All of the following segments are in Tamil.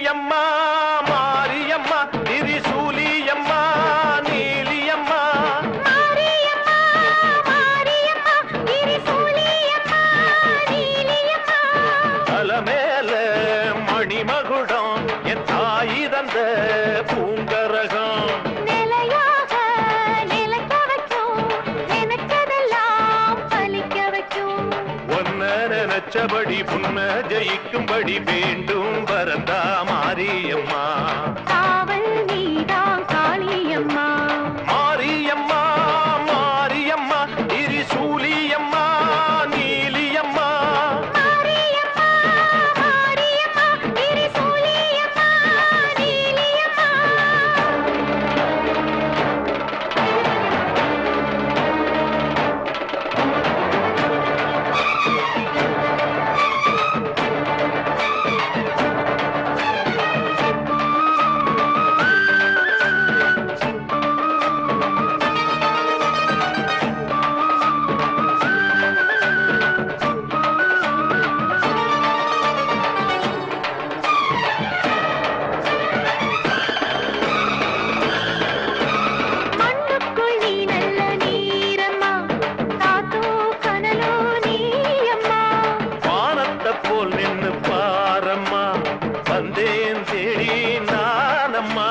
மாரியம்மா மாரியம்மா திரிசூலியம்மா நீலியம்மா மாரியம்மா மாரியம்மா திரிசூலியம்மா நீலியம்மா அலமேல மணிமகுடம் என் தாய் தந்த பூங்கரகம் நிலையாக நிலைக்க வைக்கும் நினைச்சதெல்லாம் பலிக்க வைக்கும் ஒன்ன நினைச்சபடி புன்ன ஜெயிக்கும்படி வேண்டும் வரந்தா மாரியம்மா காவல் நீதான் காளியம்மா மாரியம்மா மாரியம்மா திரிசூலியம்மா நீலியம்மா மாரியம்மா மாரியம்மா திரிசூலியம்மா நீலியம்மா மண்ணுக்குள் நீ நல்ல நீரம்மா காத்தோ கனலோ நீயம்மா வானத்தை போல் நின்னு பாரம்மா வந்தேன் தேடி நானம்மா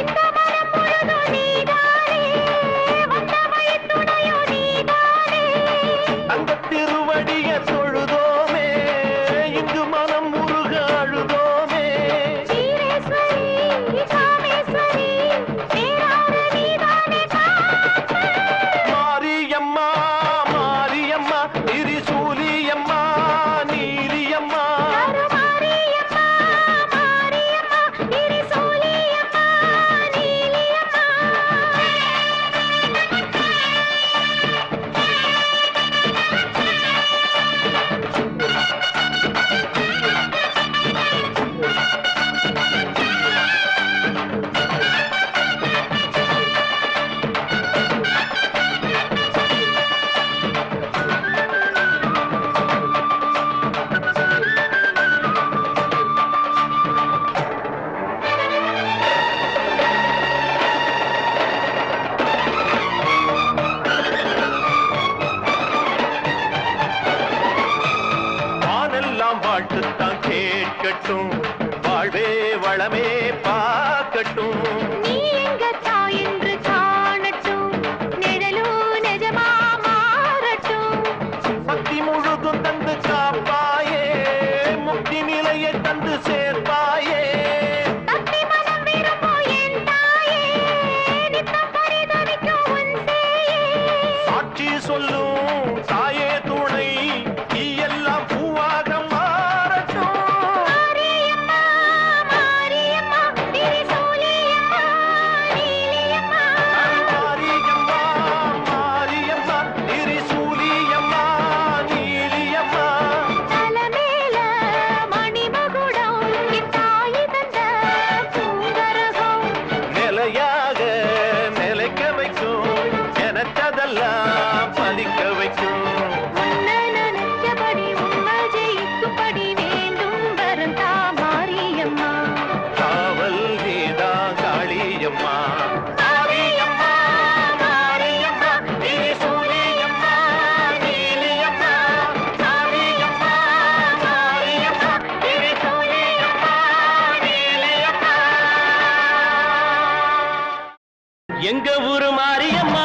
இந்த மனம் முழுதும் நீதானே வந்த வழித்துணையோ நீதானே அந்த திருவடிய தொழுதோமே இங்கு மனம் முருக அழுதோமே சீரேஸ்வரி காமேஸ்வரி பேரார நீதானே காக்க மாரியம்மா மாரியம்மா திரிசூலியம்மா நீலியம்மா மாரியம்மா மாரியம்மா திரிசூலியம்மா நீலியம்மா வானெல்லாம் வாழ்த்துத்தான் கேட்கட்டும் வாழ்வே வளமே பார்க்கட்டும் நீ எங்க தாய் என்று காணட்டும் நிழலோ நிஜமா மாறட்டும் சக்தி முழுதும் தந்து காப்பாயே முக்தி நிலையை தந்து சேர்ப்பாயே தப்பி மனம் விரும்பும் என் தாயே நித்தம் பரிதவிக்கும் உன் சேயே சாட்சி சொல்லும் தாயே துணை நீ எல்லாம் பூவாக மாறட்டும் மாரியம்மா மாரியம்மா திரிசூலியம்மா நீலியம்மா மாரியம்மா மாரியம்மா திரிசூலியம்மா நீலியம்மா தலமேல மணிமகுடம் என் தாய் தந்த பூங்கரகம் நிலையாக நிலைக்க வைக்கும் எனக்கதெல்லாம் பலிக்க வைக்கும் உன்னை நினைச்சபடி உண்மை ஜெயிக்கும்படி வேண்டும் வரந்தா மாரியம்மா காவல் நீதா காளியம்மா மாரியம்மா மாரியம்மா திரிசூலியம்மா நீலியம்மா மாரியம்மா மாரியம்மா திரிசூலியம்மா நீலியம்மா எங்க ஊரு மாரியம்மா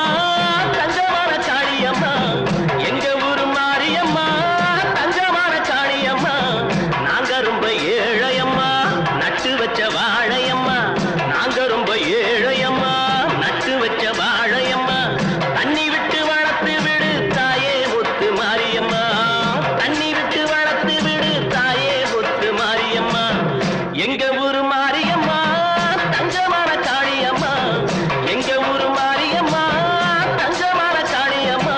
தஞ்சமான காளியம்மா எங்க ஊரு மாரியம்மா தஞ்சமான காளியம்மா நாங்க ரொம்ப ஏழையம்மா நட்டு வச்ச வாழையம்மா நாங்க ரொம்ப ஏழையம்மா நட்டு வச்ச வாழையம்மா தண்ணி விட்டு வளர்த்து விடு தாயே முத்து மாரியம்மா தண்ணி விட்டு வளர்த்து விடு தாயே முத்து மாரியம்மா எங்க ஊரு மாரியம்மா தஞ்சமான காளியம்மா எங்க ஊரு மாரியம்மா தஞ்சமான காளியம்மா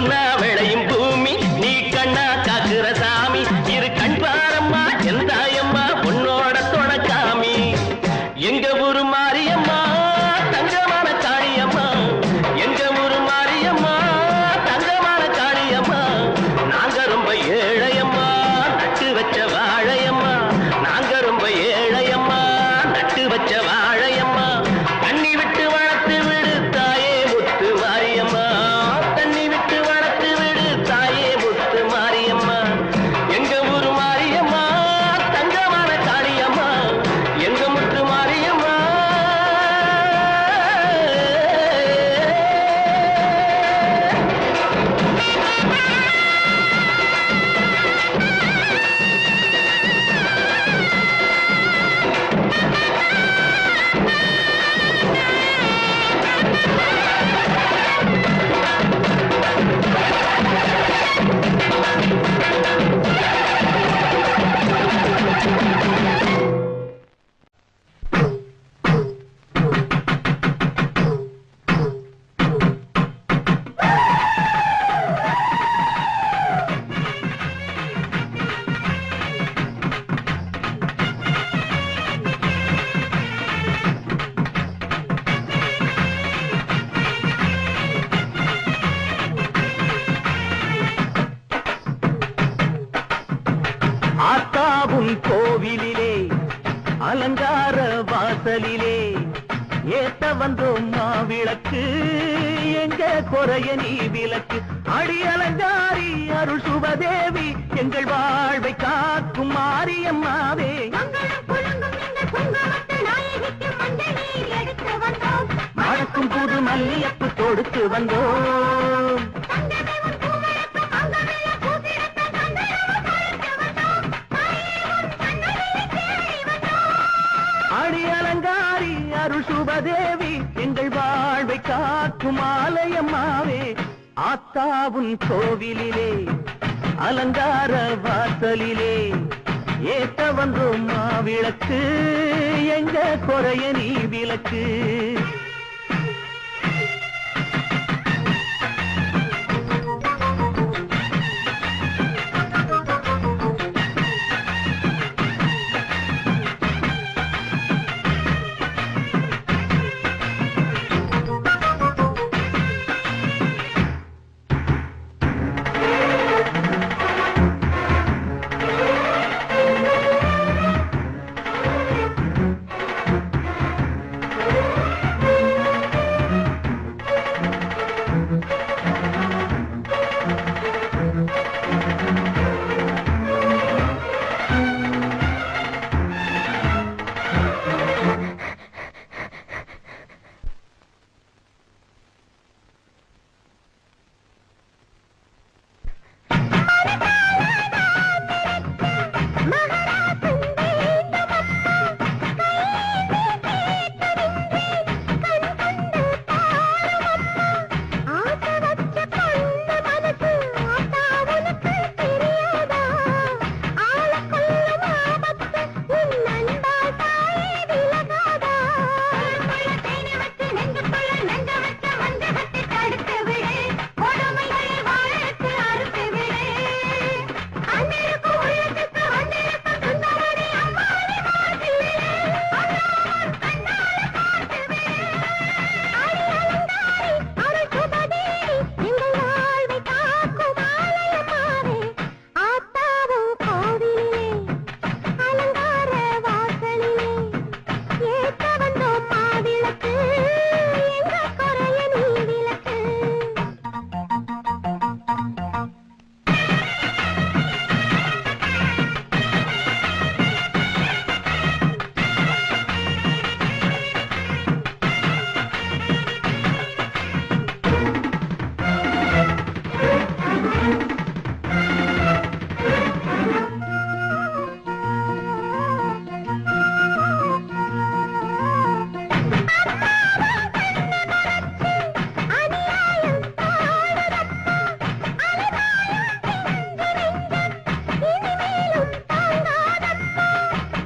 பொன்னா விளையும் பூமி நீ கண்ணா காக்குற சாமி இரு கண் பாரம்மா என் தாயம்மா உன்னோட தொடக்காமி எங்க ஊரு மாரியம்மா தங்கமான காளியம்மா எங்க ஊரு மாரியம்மா தங்கமான காளியம்மா நாங்க ரொம்ப ஏழையம்மா நட்டு வச்ச வாழையம்மா நாங்க ரொம்ப ஏழையம்மா நட்டு வச்ச வாழையம்மா தண்ணி விட்டு வளர்த்து விடு தாயே முத்து மாரியம்மா தண்ணி விட்டு வளர்த்து விடு தாயே முத்து மாரியம்மா எங்க ஊரு மாரியம்மா தங்கமான காளியம்மா எங்க முத்து மாரியம்மா ஆத்தாவும் கோவிலிலே அலங்கார வாசலிலே ஏத்த வந்தோம் மாவிளக்கு எங்க குறைய நீ விளக்கு அடி அலங்காரி அருள் சுபதேவி எங்கள் வாழ்வை காக்கும் மாரியம்மாவே மணக்கும் புது மல்லியப்பு தொடுத்து வந்தோம் அடி அலங்காரி அருள் சுபதேவி எங்கள் வாழ்வை காக்கும் ஆலயம்மாவே ஆத்தாவும் கோவிலிலே அலங்கார வாசலிலே ஏத்த வந்தோம் மாவிளக்கு எங்க குறைய நீ விளக்கு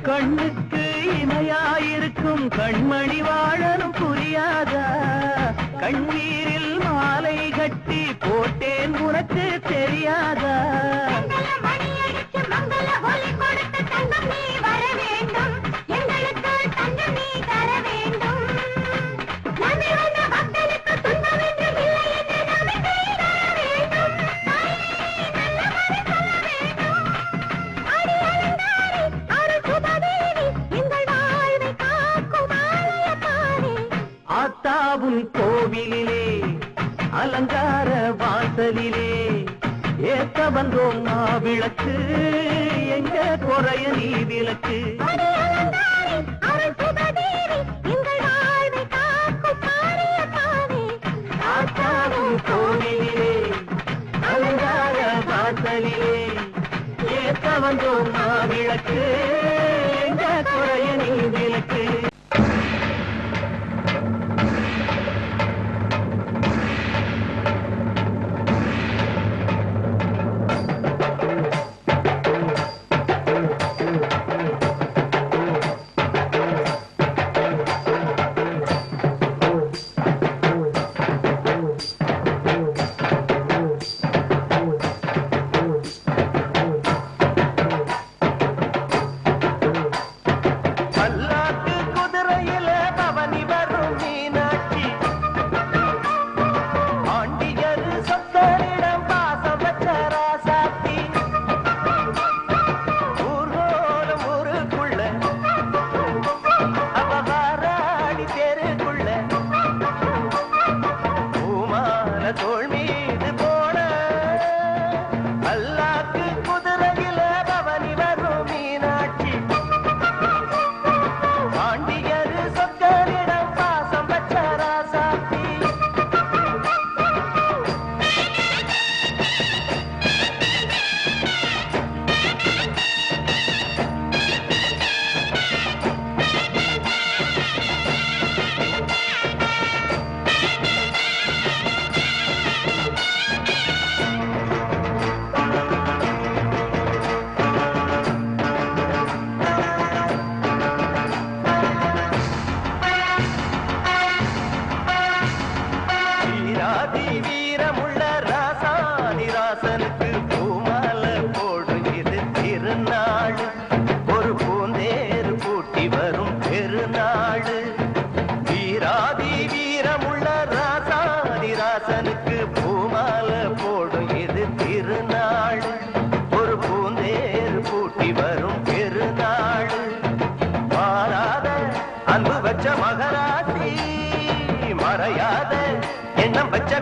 கண்ணுக்கு இமையாயிருக்கும் கண்மணி வாழனும் புரியாதா கண்ணீரில் மாலை கட்டி போட்டே ஏன் உனக்கு தெரியாதா? ஆத்தாவும் கோவிலிலே அலங்கார வாசலிலே ஏத்த வந்தோம் மாவிளக்கு, எங்க குறைய நீ விளக்கு. ஆத்தாவும் கோவிலிலே அலங்கார வாசலிலே ஏத்த வந்தோம் மாவிளக்கு, எங்க குறைய நீ விளக்கு.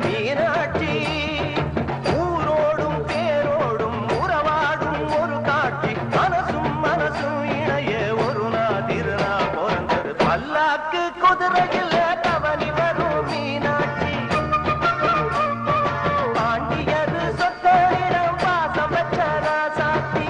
மீனாட்சி ஊரோடும் தேரோடும் உறவாடும் ஒரு காட்சி, மனசும் மனசும் இணைய ஒரு நாதிரா பிறந்தது. பல்லாக்கு குதிரையில் கவனி வரும் மீனாட்சி, பாண்டியது சொத்தரிடம் பாசம் வச்சதா சாத்தி.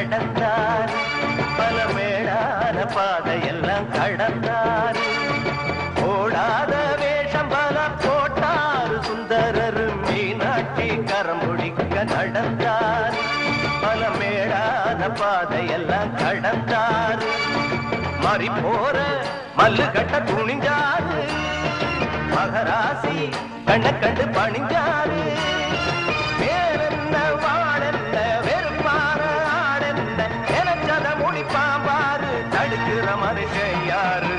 நடந்தார் பல மேடான பாதையெல்லாம் கடந்தார், ஓடாத வேஷம் பல போட்டார் சுந்தரர் மீனாட்சி கரம் பிடிக்க நடந்தார், பல மேடான பாதையெல்லாம் கடந்தார். மறி போற மல்லு கட்ட துணிஞ்சாரு, மகராசி கண்ண கண்டு பணிஞ்சாரு. பாம்பாரு தடுக்கிற மனுஷன் யாரு?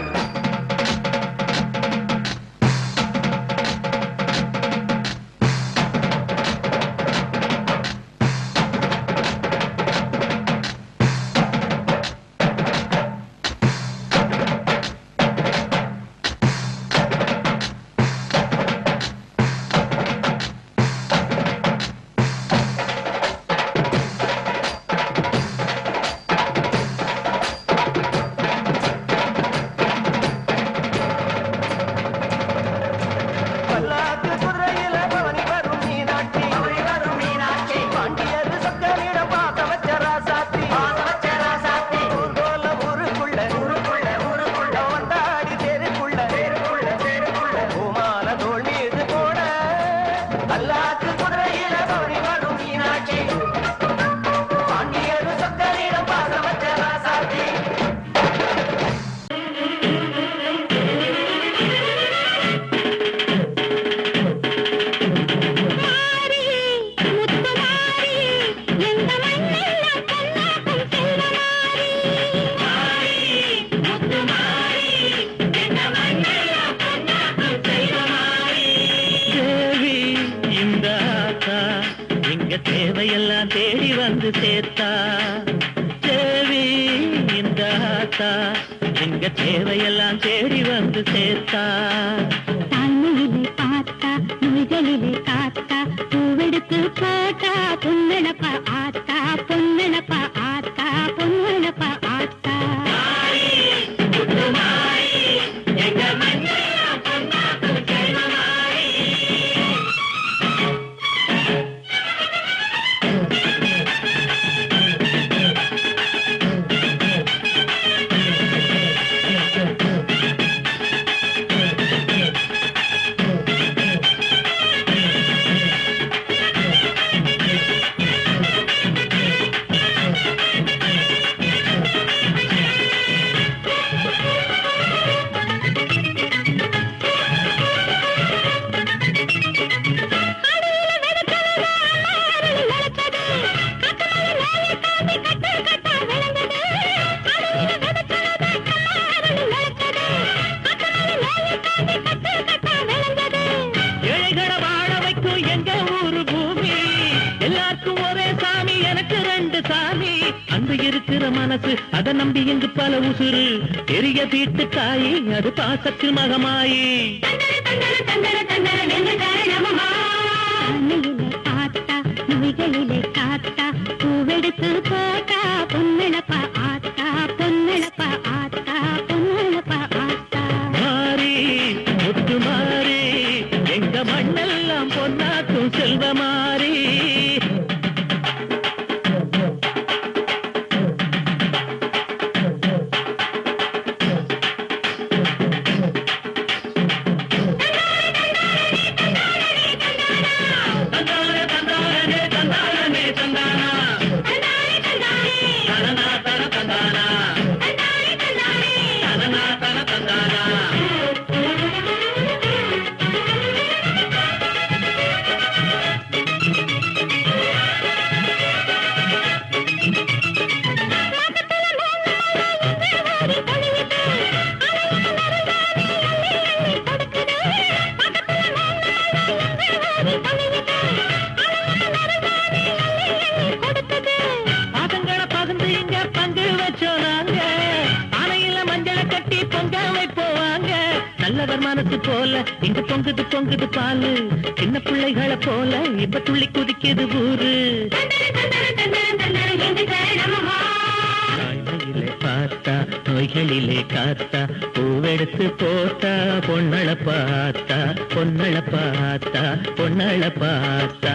வந்து சேர்த்தா தேவி இந்த ஆத்தா எங்க தேவையெல்லாம் தேடி வந்து சேர்த்தா தாய்மையிலே பார்த்தா நோய்களிலே காத்தா பூவெடுத்து போட்டா பொன்னழப்பா ஆத்தா பொன்னழப்பா ஆத்தா பொன்னழப்பா ஆத்தா மனசு அத நம்பி இங்கு பல உசுறு பெரிய வீட்டு தாயி அது பாசத்தில் மகமாயி பார்த்தா நோய்களிலே காத்தா பூவெடுத்து போட்டா பொன்னழப்பா ஆத்தா பொன்னழப்பா ஆத்தா பொன்னழப்பா ஆத்தா மாறி முத்து மாறி எங்க மண்ணெல்லாம் பொன்னாக்கும் செல்வ மாறி மனசு போல இங்க பொங்குது பொங்குது பாலு சின்ன பிள்ளைகளை போல இப்ப துள்ளி குதிக்குது ஊரு தாய்மையிலே பார்த்தா நோய்களிலே காத்தா பூவெடுத்து போட்டா பொன்னள பார்த்தா பொன்னள பார்த்தா பொன்னள பார்த்தா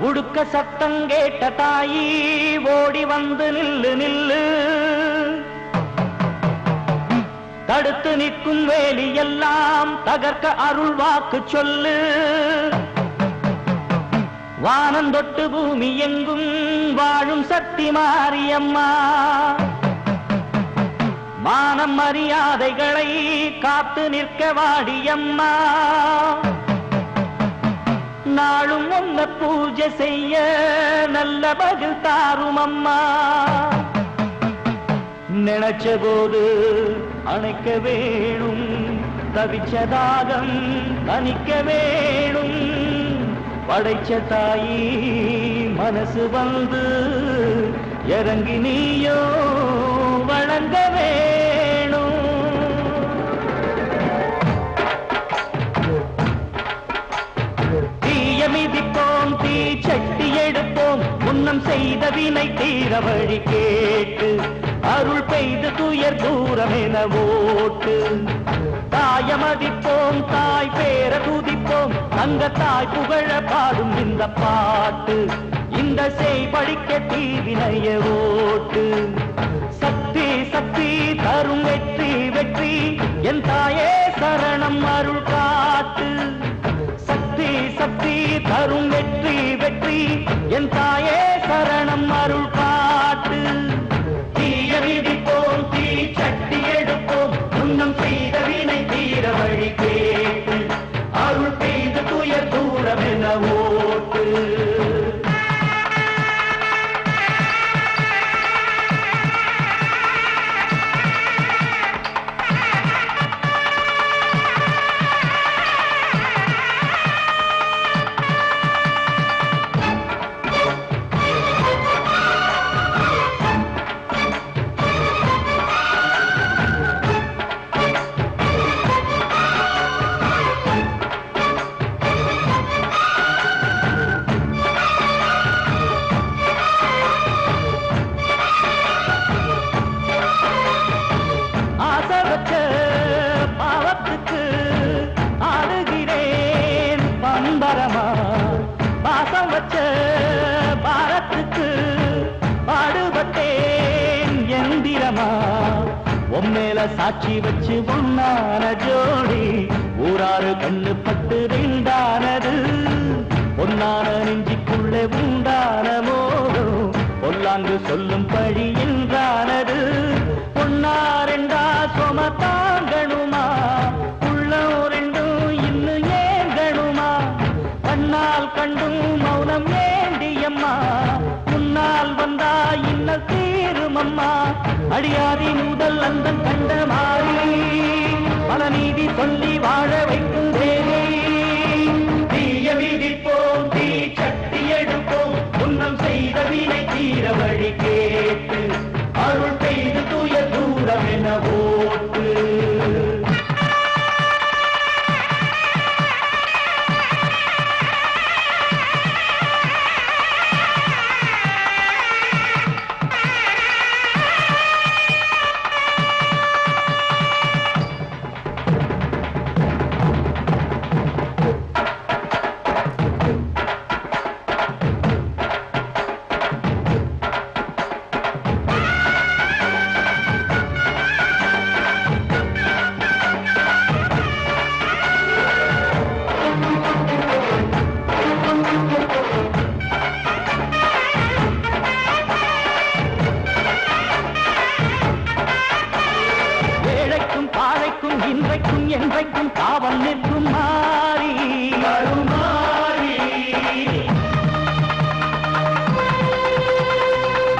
உடுக்க சத்தம் கேட்ட தாயி ஓடி வந்து நில்லு நில்லு தடுத்து நிற்கும் வேலி எல்லாம் தகர்க்க அருள் வாக்கு சொல்லு வானம் தொட்டு பூமி எங்கும் வாழும் சக்தி மாரியம்மா மானம் மரியாதைகளை காத்து நிற்க வாடியம்மா நாளும் உன்ன பூஜை செய்ய நல்ல பதில் தாரும் அம்மா நினைச்ச போது அணைக்க வேணும் தவிச்சதாகம் தணிக்க வேணும் படைச்ச தாயி மனசு வந்து இறங்கி நீயோ வழங்க வேணும் மிதிப்போம் தீ சட்டி எடுப்போம் முன்னம் செய்த வினை தீர வழி கேட்டு அருள் பெய்து துயர் தூரம் என ஓட்டு தாயமதிப்போம் தாய் பேர துதிப்போம் தங்க தாய் புகழ பாடும் இந்த பாட்டு இந்த செய் படிக்க தீவினைய ஓட்டு சக்தி சக்தி தரும் வெற்றி வெற்றி என் தாயே சரணம் அருள் காட்டு சக்தி தரும் வெற்றி வெற்றி என் தாயே சரணம் அருள் காட்டு தீய மிதிப்போம் தீ சட்டி எடுப்போம் முன்னம் செய்த வினை தீர வழி கேட்டு அருள் பெய்து துயர் தூரம் என ஓட்டு வேண்டியம்மா உம்மேல சாட்சி வச்சு ஒன்னான ஜோடி ஊராறு கண்ணு பட்டு ரெண்டானது பொன்னான நெஞ்சிக்குள்ளே உண்டான மோகம் பொல்லாங்கு சொல்லும் பழி என்றானது பொன்னா ரெண்டா சொம தாங்கணுமா உள்ளம் ரெண்டும் இன்னும் ஏங்கணுமா கண்ணால் கண்டும் மௌனம் ஏண்டியம்மா முன்னால் வந்தா இன்ன தீருமம்மா அடியாதி முதல் அந்த கண்ட மாறி பல நீதி சொல்லி வாழ வைக்கும் தேவி தீய விதிப்போம் தீ சக்தி எடுப்போம் உன்னம் செய்த வினை தீர வழி கேட்டு அருள் செய்து தூய தூரம் என ஓட்டு இன்றைக்கும் என்றைக்கும் காவல் நிற்கும் மாறி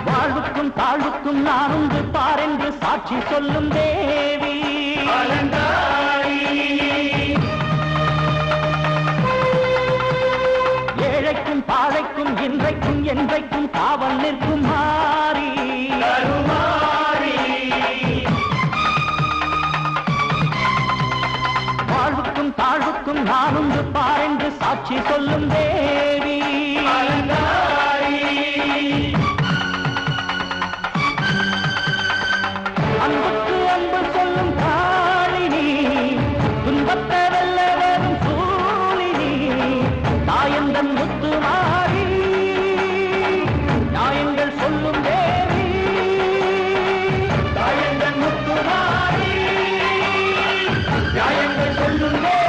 வாழ்வுக்கும் தாழ்வுக்கும் நான் உண்டு பாரென்று சாட்சி சொல்லும் தேவி ஏழைக்கும் பாழைக்கும் இன்றைக்கும் என்றைக்கும் காவல் நிற்கும் மாறி வாழ்வுக்கும் தாழ்வுக்கும் நான் உண்டு பாரென்று சாட்சி சொல்லும் தேவி அன்புக்கு அன்பு சொல்லும் காளினி துன்பத்தை வெல்ல வரும் சூழினி தாயந்தன் முத்து மாறி நியாயங்கள் சொல்லும் தேவி தாயந்தன் முத்து மாறி நியாயங்கள் சொல்லும் தேவி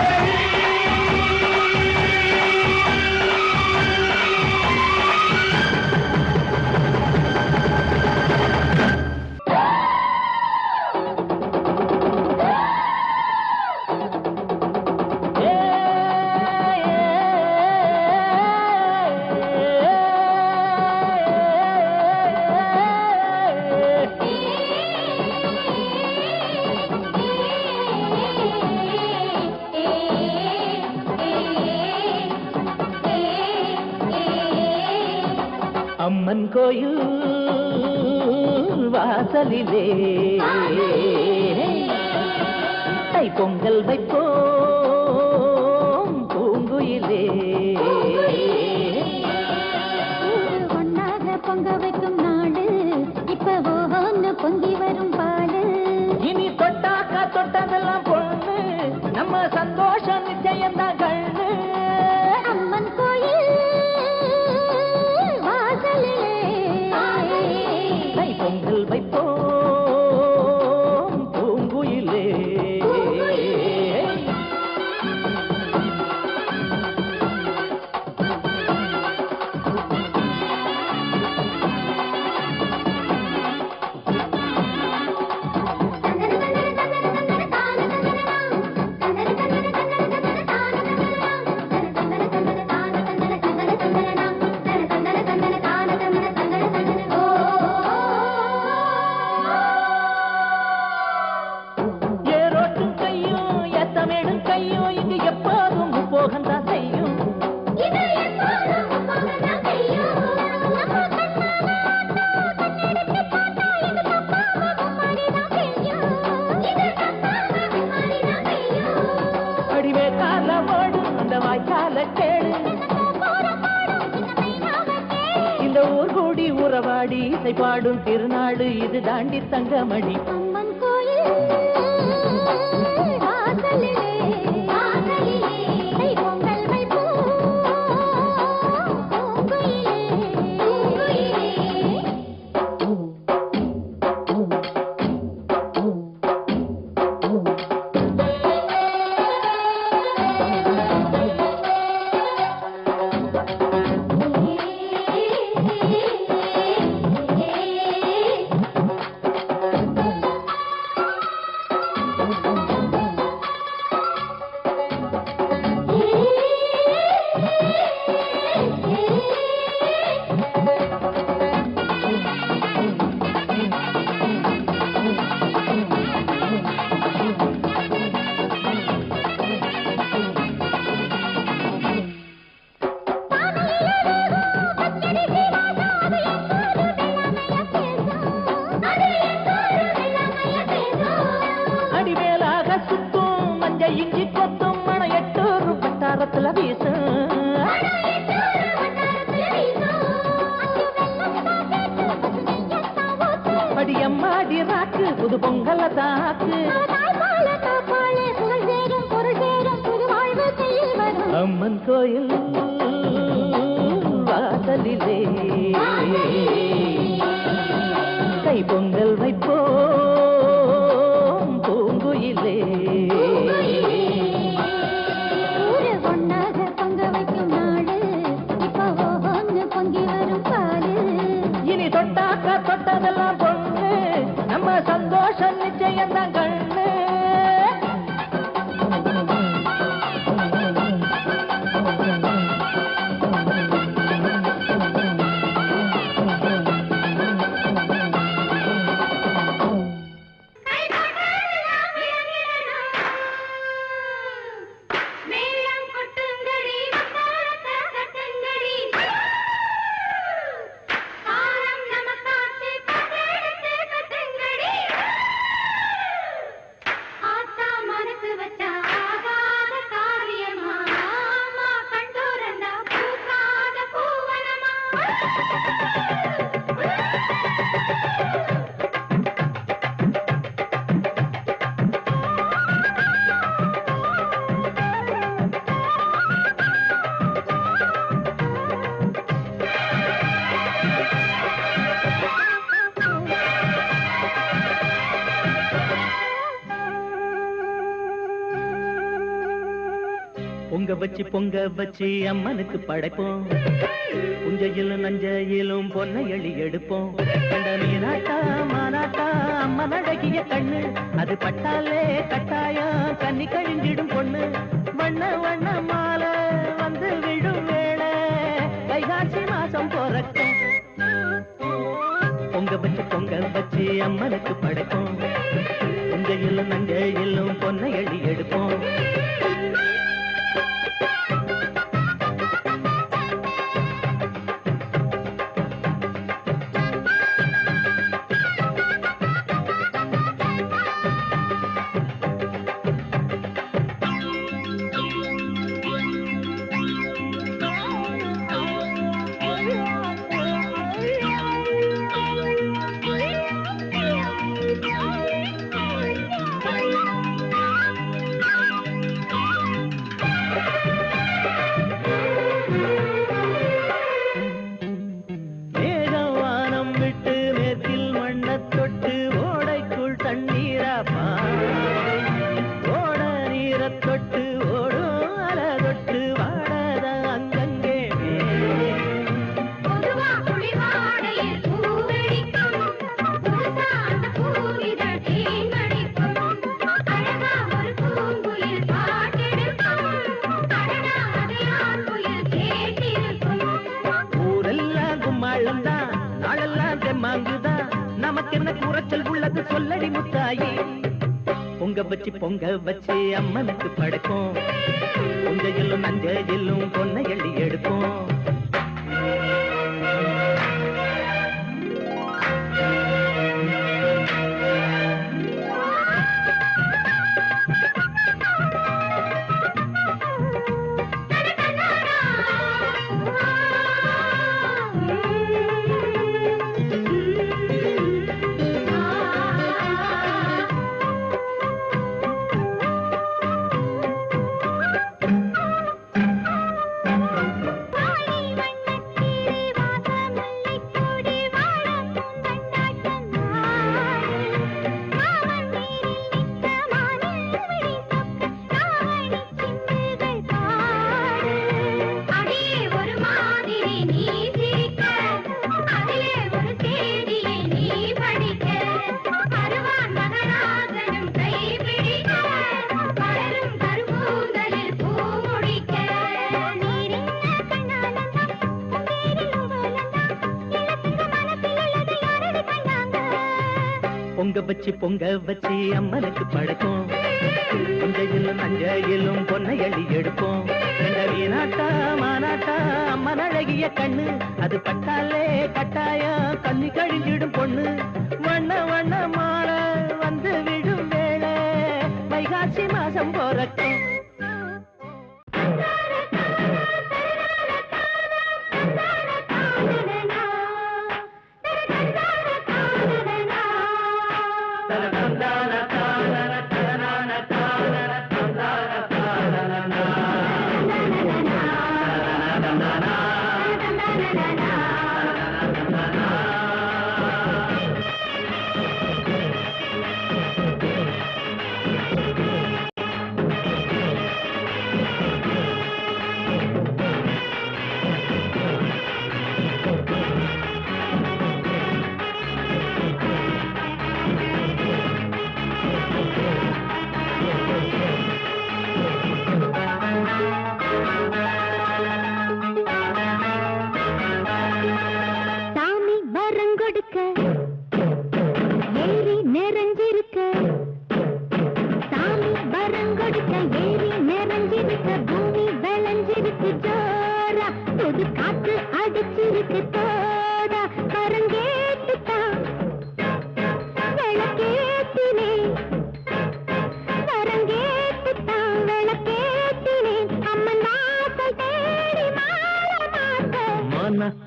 அம்மன் கோயில் வாசலிலே தை பொங்கல் வைப்போம் பூங்குயிலே ஒன்னாக பொங்க வைக்கும் நாடு இப்ப ஒவ்வொன்னு பொங்கி வரும் பாடு இனி தொட்டாக்கா தொட்டதெல்லாம் பொண்ணு நம்ம சந்தோஷம் நிச்சயம்தான் கண்ணு அம்மன் கோயில் தை பொங்கல் வைப்போம் பூங்குயிலே இந்த ஊர் கூடி உறவாடி இசை பாடும் திருநாடு இது தாண்டி தங்கமணி அம்மன் கோயில் வாசலிலே தை பொங்கல் வைப்போம் பூங்குயிலே நஞ்ச இஞ்சி கொத்தும் மணம் 8 வட்டாரத்துல வீசும். அடியம்மாடி ராக்கு புது பொங்கல தாக்கு. அம்மன் கோயில் வாசலிலே கை பொங்கல் வைப்போம் பூங்குயிலே. இனி தொட்டாக்க தொட்டதெல்லாம் பொண்ணு, நம்ம சந்தோஷம் நிச்சயம் தான் கண்ணு. பொங்க வச்சு அம்மனுக்கு படைப்போம். புஞ்சையிலும் நஞ்சையிலும் பொன்னை எழி எடுப்போம். கண்ட மீனாட்டா மானாட்டா அம்மன் அழகிய கண்ணு, அது பட்டாலே கட்டாயம் கண்ணி கழிஞ்சிடும் பொண்ணு. வண்ண வண்ண மாலை வந்து விழும் வேளை வைகாசி மாசம் பிறக்கும். பொங்க வச்சு அம்மனுக்கு படைப்போம். புஞ்சையிலும் நஞ்சையிலும் பொன்னை எழி எடுப்போம். பொங்க வச்சு அம்மனுக்கு படைப்போம். புஞ்சையிலும் நஞ்சையிலும் பொன்னை எள்ளி எடுப்போம். பொங்க வச்சு அம்மனுக்கு படைப்போம். புஞ்சையிலும் நஞ்சையிலும் பொன்னை எள்ளி எடுப்போம். வீணாட்டா மானாட்டா அம்மன் அழகிய கண்ணு, அது பட்டாலே கட்டாயம் கண்ணி கழிஞ்சிடும் பொண்ணு. வண்ண வண்ண மாலை வந்து விடும் வேளை வைகாசி மாசம் மேளம் போறக்கும்.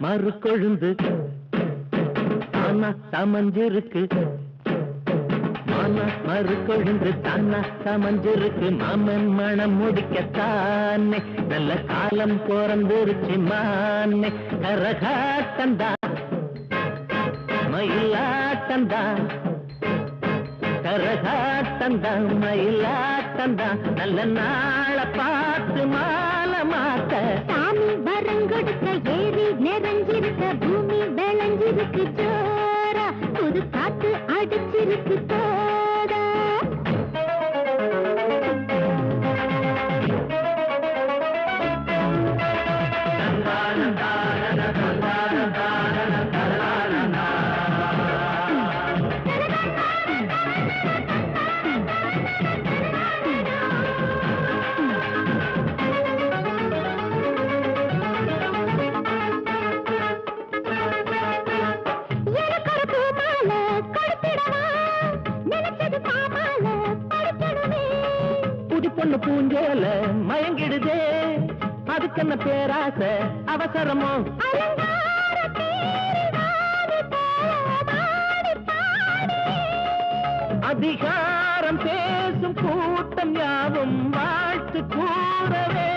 மறு கொழுந்து தானா சமஞ்சிருக்கு, மானா மறு கொழுந்து தானா சமஞ்சிருக்கு. மாமன் மனம் முடிக்கத்தானே நல்ல காலம் பிறந்துருச்சு மானே. கரகாட்டந்தா மயிலாட்டந்தா, கரகாட்டந்தா மயிலாட்டந்தா, நல்ல நாள பார்த்து மாலை மாத்த. சாமி வரங்கொடுக்க ஏறி நிறைஞ்சிருக்க, பூமி விளைஞ்சிருக்கு ஜோரா, புது காத்து அடிச்சிருக்கு தோடா. பொண்ணு பூஞ்சோல மயங்கிடுதே, அதுக்கு என்ன பேராசை அவசரமோ? அதிகாரம் பேசும் கூட்டம் யாவும் வாழ்த்து கூறவே.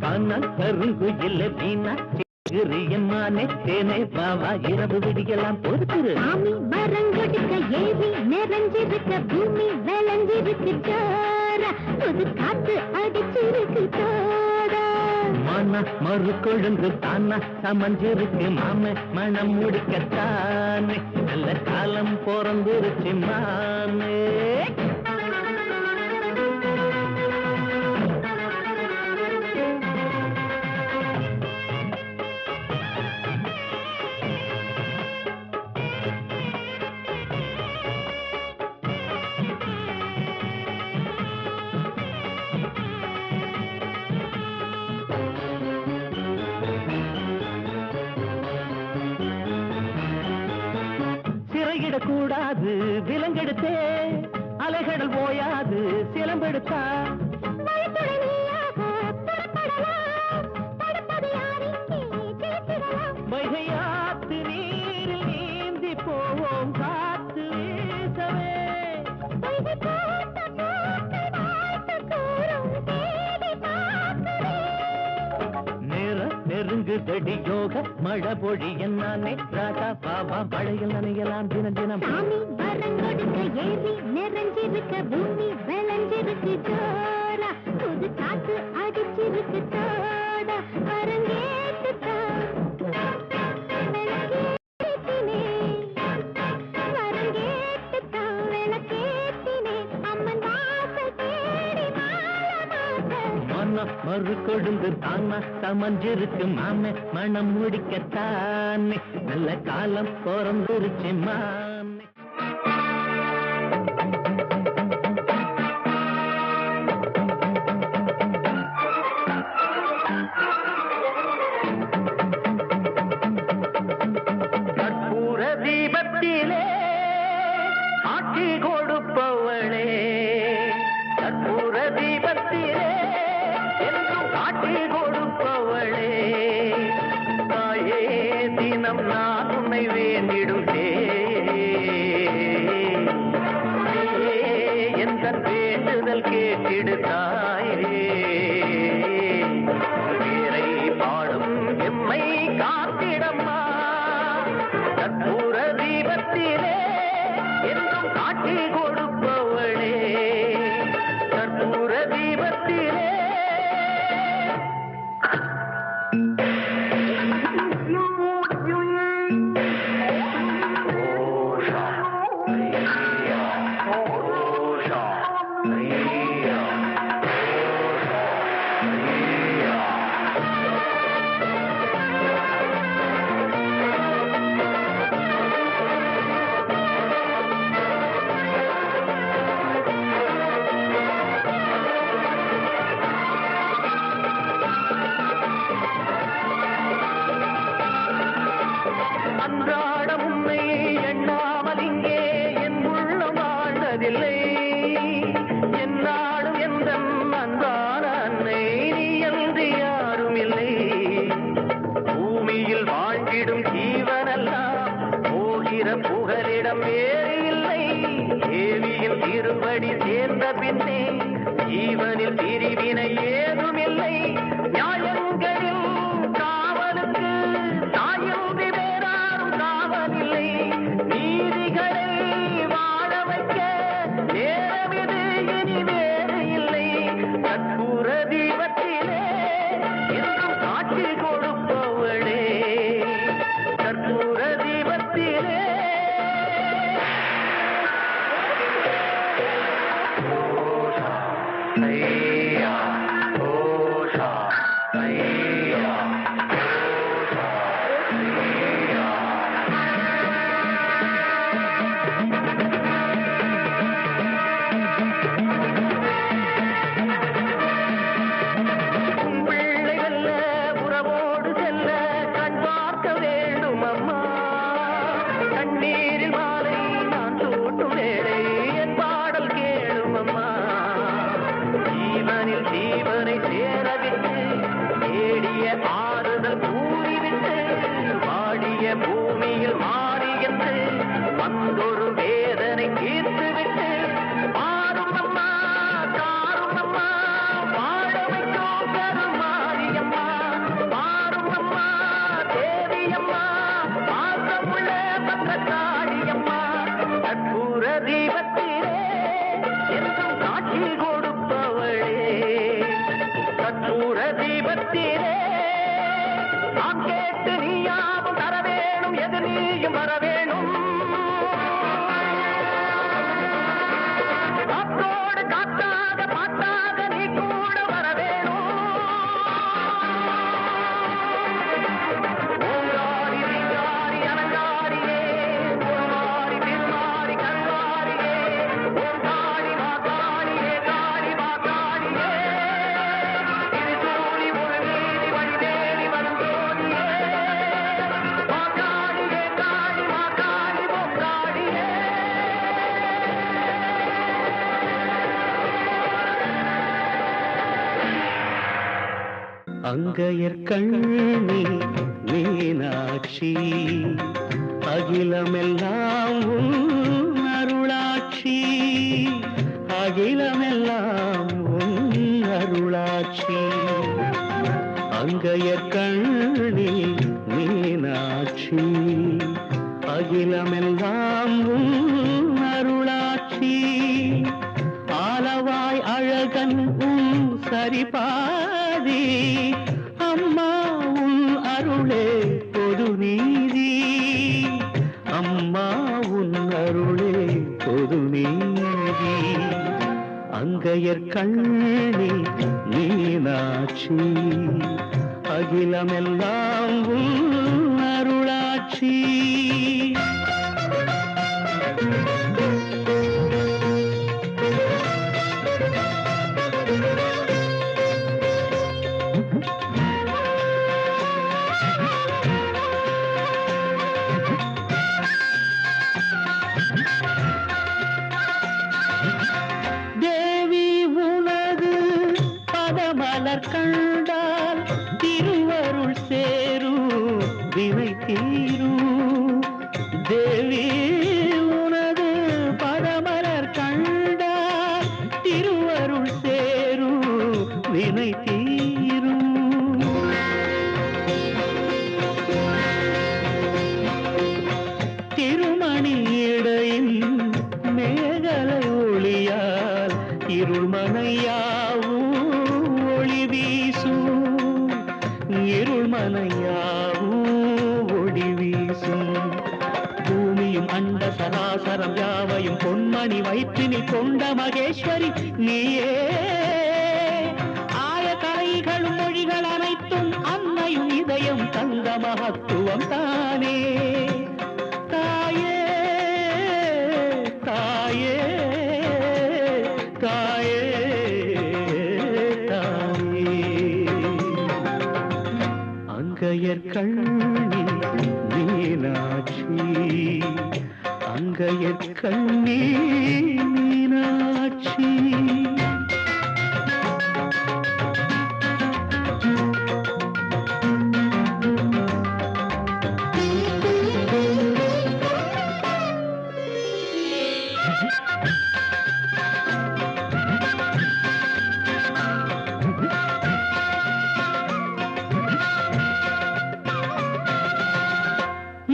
கண்ணன் கருங்குயில் மீனாட்சி மானே தேனே பாவா இரவு விடியெல்லாம் பொறுத்துரு. சாமி வரங்கொடுக்க ஏறி நிறைஞ்சிருக்க, பூமி விளைஞ்சிருக்கு ஜோரா, புது காத்து அடிச்சிருக்கு தோடா. மானா மறு கொழுந்து தானா சமஞ்சிருக்கு, மாம மனம் முடிக்கத்தானே நல்ல காலம் பிறந்துருச்சு மாமே. கூடாது விலங்கெடுத்தே அலைகடல் போயாது சிலம்பெடுத்தா. வைகையாத்து நீரில் நீந்தி போவோம் காத்து வீசவே. நெருங்குதடி யோக மழை பொழி என்னானே ராதா பாபா மழையில் நனையலாம் தினம் தினம். சாமி வரங்கொடுக்க ஏறி நிறைஞ்சிருக்க, பூமி விளைஞ்சிருக்கு ஜோரா, புது காத்து அடிச்சிருக்கு தோடா. வரங்கேட்டுட்டா விளக்கேத்தினே, வரங்கேட்டுட்டா விளக்கேத்தினே, அம்மன் வாசல் தேடி மாலை மாத்த. மன மறு கொழுந்து தானா சமஞ்சிருக்கு, மாமே மனம் முடிக்கத்தானே நல்ல காலம் பிறந்துருச்சு மாமே. கற்பூர தீபத்திலே ஆட்சி கொடுப்பவளே, கற்பூர தீபத்திலே என்றும் காட்டி கொடுப்பவளே தாயே தினம் நான் உன்னை வேண்டிடும் எந்த வேண்டுதல் கேட்டிடு தாயே பேரை பாடும் எம்மை காத்திடம்மா கற்பூர தீபத்திலே என்றும் காட்டி கொடுப்பவளே கற்பூர தீபத்திலே அன்றாடம் உன்னை எண்ணாமல் இங்கே என் உள்ளம் வாழ்ந்ததில்லை என்னாலும் எந்த அன்பான அன்னை நீ அன்றி யாரும் இல்லை பூமியில் வாழ்ந்திடும் ஜீவனெல்லாம் போகிற புகலிடம் வேறு இல்லை தேவியில் திருவடி சேர்ந்த பின்னே ஜீவனில் பிரிவினை ஏதும் இல்லை நியாயங்களில் காவலுக்கு தாயன்றி வேறாரும் காவலில்லை நீதிகளை வாழ வைக்க நேரமிது இனி வேறு இல்லை கற்பூர தீபத்திலே என்றும் காட்சி கொடுப்பவளே கற்பூர தீபத்திலே ஐயா ஓஷா ஐயா பிள்ளை வெல்ல உறவோடு செல்ல கண் பார்க்க வேண்டும் அம்மா கண்ணீரில் மாலை நான் சூட்டும் வேளை என் பாடல் கேளும் அம்மா ஜீவனில் ஜீவனை சேரவிட்டு தேடிய ஆறுதல் கூறிவிட்டு வாடிய பூமியில் மாறி என்று வந்தொரு வேதனை தீர்த்துவிட்டு மாறும் அம்மா காரும் அம்மா வாழ வைக்கும் கருமாரியம்மா மாறும் அம்மா தேவியம்மா பாசமுள்ள பக்கத்தாடியம்மா கற்பூர தீபத்திலே என்றும் காட்சி கொடுப்பவளே கற்பூர தீபத்திலே நாம் கேட்டு நீயாவும் தர வேணும் எது நீயும் வர வேணும் காத்தோடு காத்தாக பாட்டாக நீ கூட வர வேணும் ஓங்காரி ரீங்காரி அலங்காரியே ஓங்காரி திருமாரி கல்வாரியே ஓங்காரி மாகாரியே காரி மாகாரியே திருச்சூழி ஒரு நீதி வழி தேடி வரும் ஜோதியே மாகாரியே காரி மாகாரி ஓங்காரியே அங்கையர் கண்ணி மீனாட்சி அகிலமெல்லாம் உன் அருளாட்சி அகிலமெல்லாம் உன் அருளாட்சி அங்கையர் கண்ணி மீனாட்சி அகிலமெல்லாம் உன் அருளாட்சி ஆலவாய் அழகன் உன் சரிபாதி அம்மா உன் அருளே பொது நீதி அம்மா உன் அருளே பொது நீதி அங்கையர் கண்ணி மீனாட்சி அகிலமெல்லாம் உன் அருளாட்சி தேவி இருள்மனையாவும் ஒளி வீசும், இருள்மனையாவும் ஒளி வீசும். பூமியும் அண்ட சராசரம் யாவையும் பொன்மணி வயிற்றினில் கொண்ட மகேஸ்வரி நீயே. ஆய கலைகளும் மொழிகள் அனைத்தும் அன்னையும் இதயம் தந்த மகத்துவம் தானே. தாயே தாயே தாயே தாயே. அங்கையர் கண்ணி மீனாட்சி, அங்கையர் கண்ணி மீனாட்சி.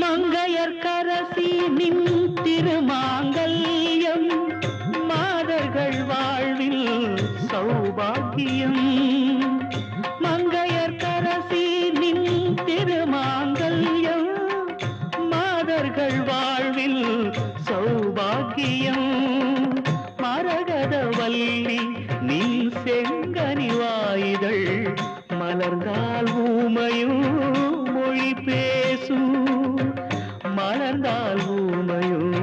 மங்கையர்க்கரசி நின் திருமாங்கல்யம் மாதர்கள் வாழ்வில் சௌபாகியம். மங்கையர்க்கரசி நின் திருமாங்கல்யம் மாதர்கள் வாழ்வில் சௌபாகியம். மரகதவல்லி நீ செங்கனி வாய்கள் மலர்ந்தால் ஊமையும் மொழி பேசும், மலர்ந்தால் ஊமையும்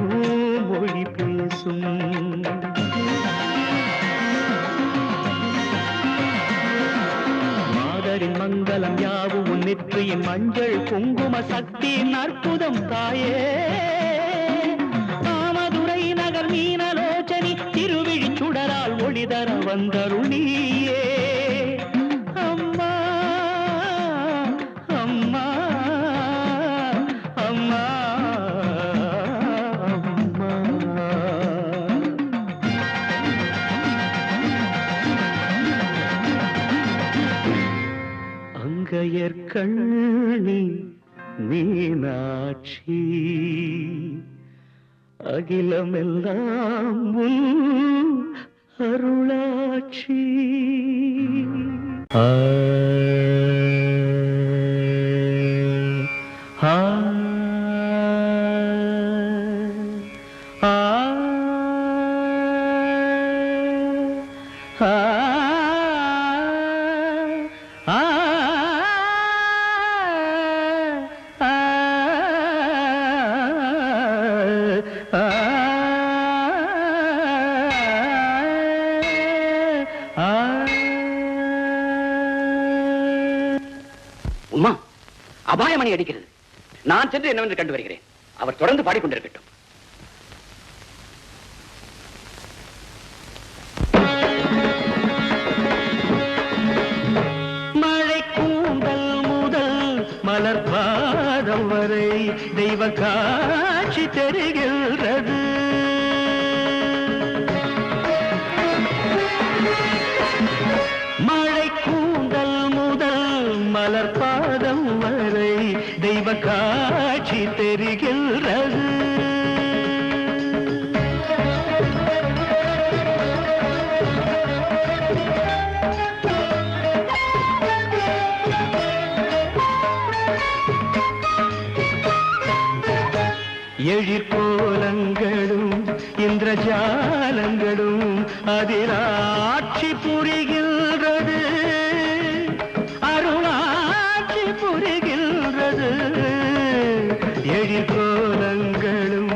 மொழி பேசும். மாதரின் மங்களம் யாவும் உன் நெற்றியின் மஞ்சள் குங்கும சக்தியின் அற்புதம் தாயே. மாமதுரை நகர் மீனலோச்சனி திருவிழி சுடரால் ஒளிதர வந்தருள் நீயே. அம்மா அம்மா அம்மா அம்மா. அங்கையர் கண்ணி மீனாட்சி, அகிலமெல்லாம் உன் அருளாட்சி. ஆ ஆ ஆ ஆ ஆ. உம்மா, அபாயமணி அடிக்கிறது. நான் சென்று என்னவென்று கண்டு வருகிறேன். அவர் தொடர்ந்து பாடிக்கொண்டிருக்கட்டும். மழை கூந்தல் முதல் மலர் பாதம் வரை தெய்வ காட்சி தெரிகின்றது. மழை கூந்தல் முதல் மலர் பாதம் வரை தெய்வ காட்சி தெரிகின்றது. எழிற்கோலங்களும் இந்திரஜாலங்களும் அதில் ஆட்சி புரிகின்றது, அருளாட்சி புரிகின்றது. எழிற்கோலங்களும்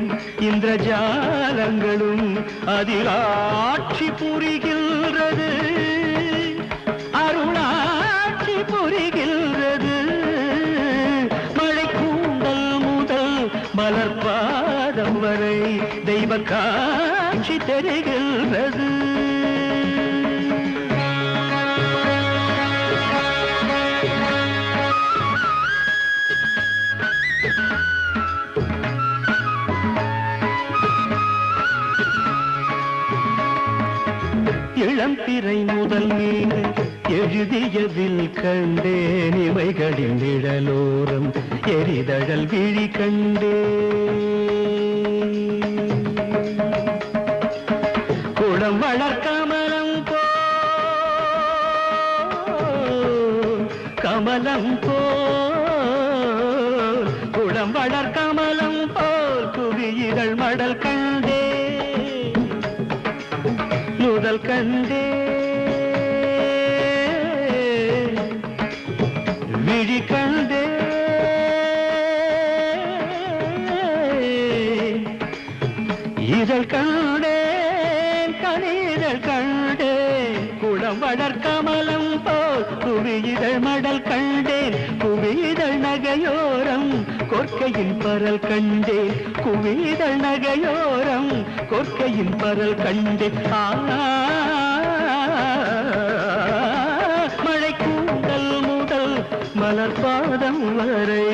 இந்திரஜாலங்களும் அதில் ஆட்சி புரிகின்றது, அருளாட்சி புரிகின்றது. மழை கூந்தல் முதல் மலர் பாதம் வரை தெய்வ காட்சி தெரிகின்றது. இளம்பிறை முதல் மீது எழுதியதில் கண்டேன் இமைகளின் நிழலோரம் எரிதழல் விழி கண்டே. குளம் வளர்க்காமல் கமலம் போல் குளம் வளர் கமலம் போல் குவியிதழ் மடல் கண்டே முதல் கண்டே விழி கண்டே இதழ் கண்டேன் கனிதழ் கண்டேன் குளம் வளர் கமலம் போல் குவியிதழ் மடல் கண்டேன் குவியிதழ் நகையோரம் கொற்கையின் பரல் கண்டேன் குவியிதழ் நகையோரம் கொற்கையின் பரல் கண்டேன் மழை கூந்தல் முதல் மலர் பாதம் வரை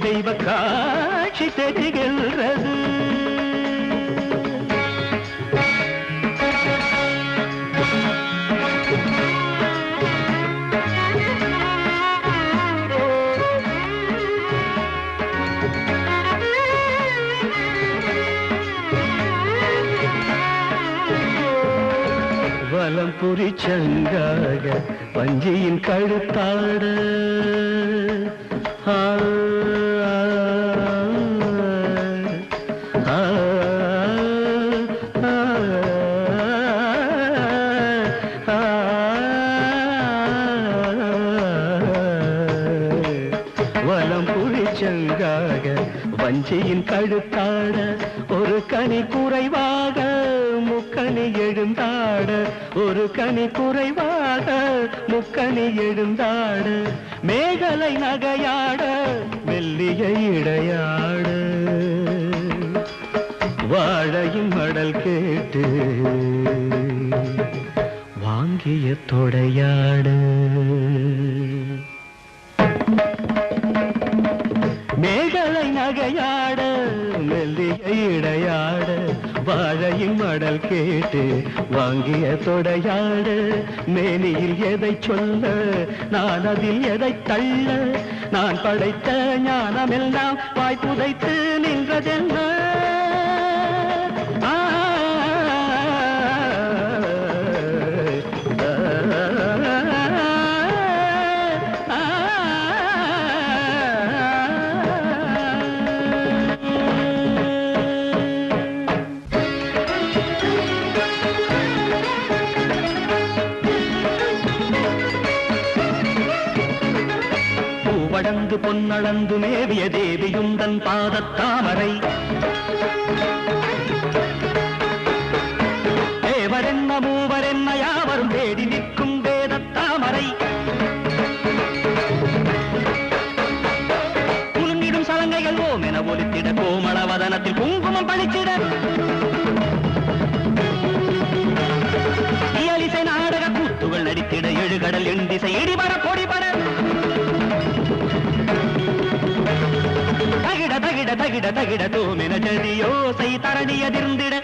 தெய்வ காட்சி தெரிகின்றது வலம் புரிச்சங்காக வஞ்சியின் கழுத்தாட வலம் புரிச்சங்காக வஞ்சியின் கழுத்தாட ஒரு கனி குறைவாக முக்கணி எழுந்தாட ஒரு கனி குறைவாக முக்கணி எழுந்தாட மேகலை நகையாட மெல்லிய இடையாட வாழையின் மடல் கேட்டு வாங்கிய தொடையாட மேகலை நகையாட மெல்லிய இடையாட வாழையின் மடல் கேட்டு வாங்கிய தொடையாட மேனியில் எதை சொல்ல நான் அதில் எதை தள்ள நான் படைத்த ஞானமெல்லாம் வாய் புதைத்து நின்றதென்ன வடந்து பொன்னளந்து மேவிய தேவியுந்தன் பாதத்தாமரை தேவரென்ன மூவரென்ன யாவரும் தேடி நிற்கும் வேதத்தாமரை குலுங்கிடும் சலங்கைகள் ஓம் என ஒலித்திட கோமள வதனத்தில் குங்குமம் பளிச்சிட இயலிசை நாடக கூத்துகள் நடித்திட எழுகடல் எண்டிசை இடிபட பொடிபட தகிட தகிட தகிட தகிட தூமென ஜதியோசை தரணியதிர்ந்திட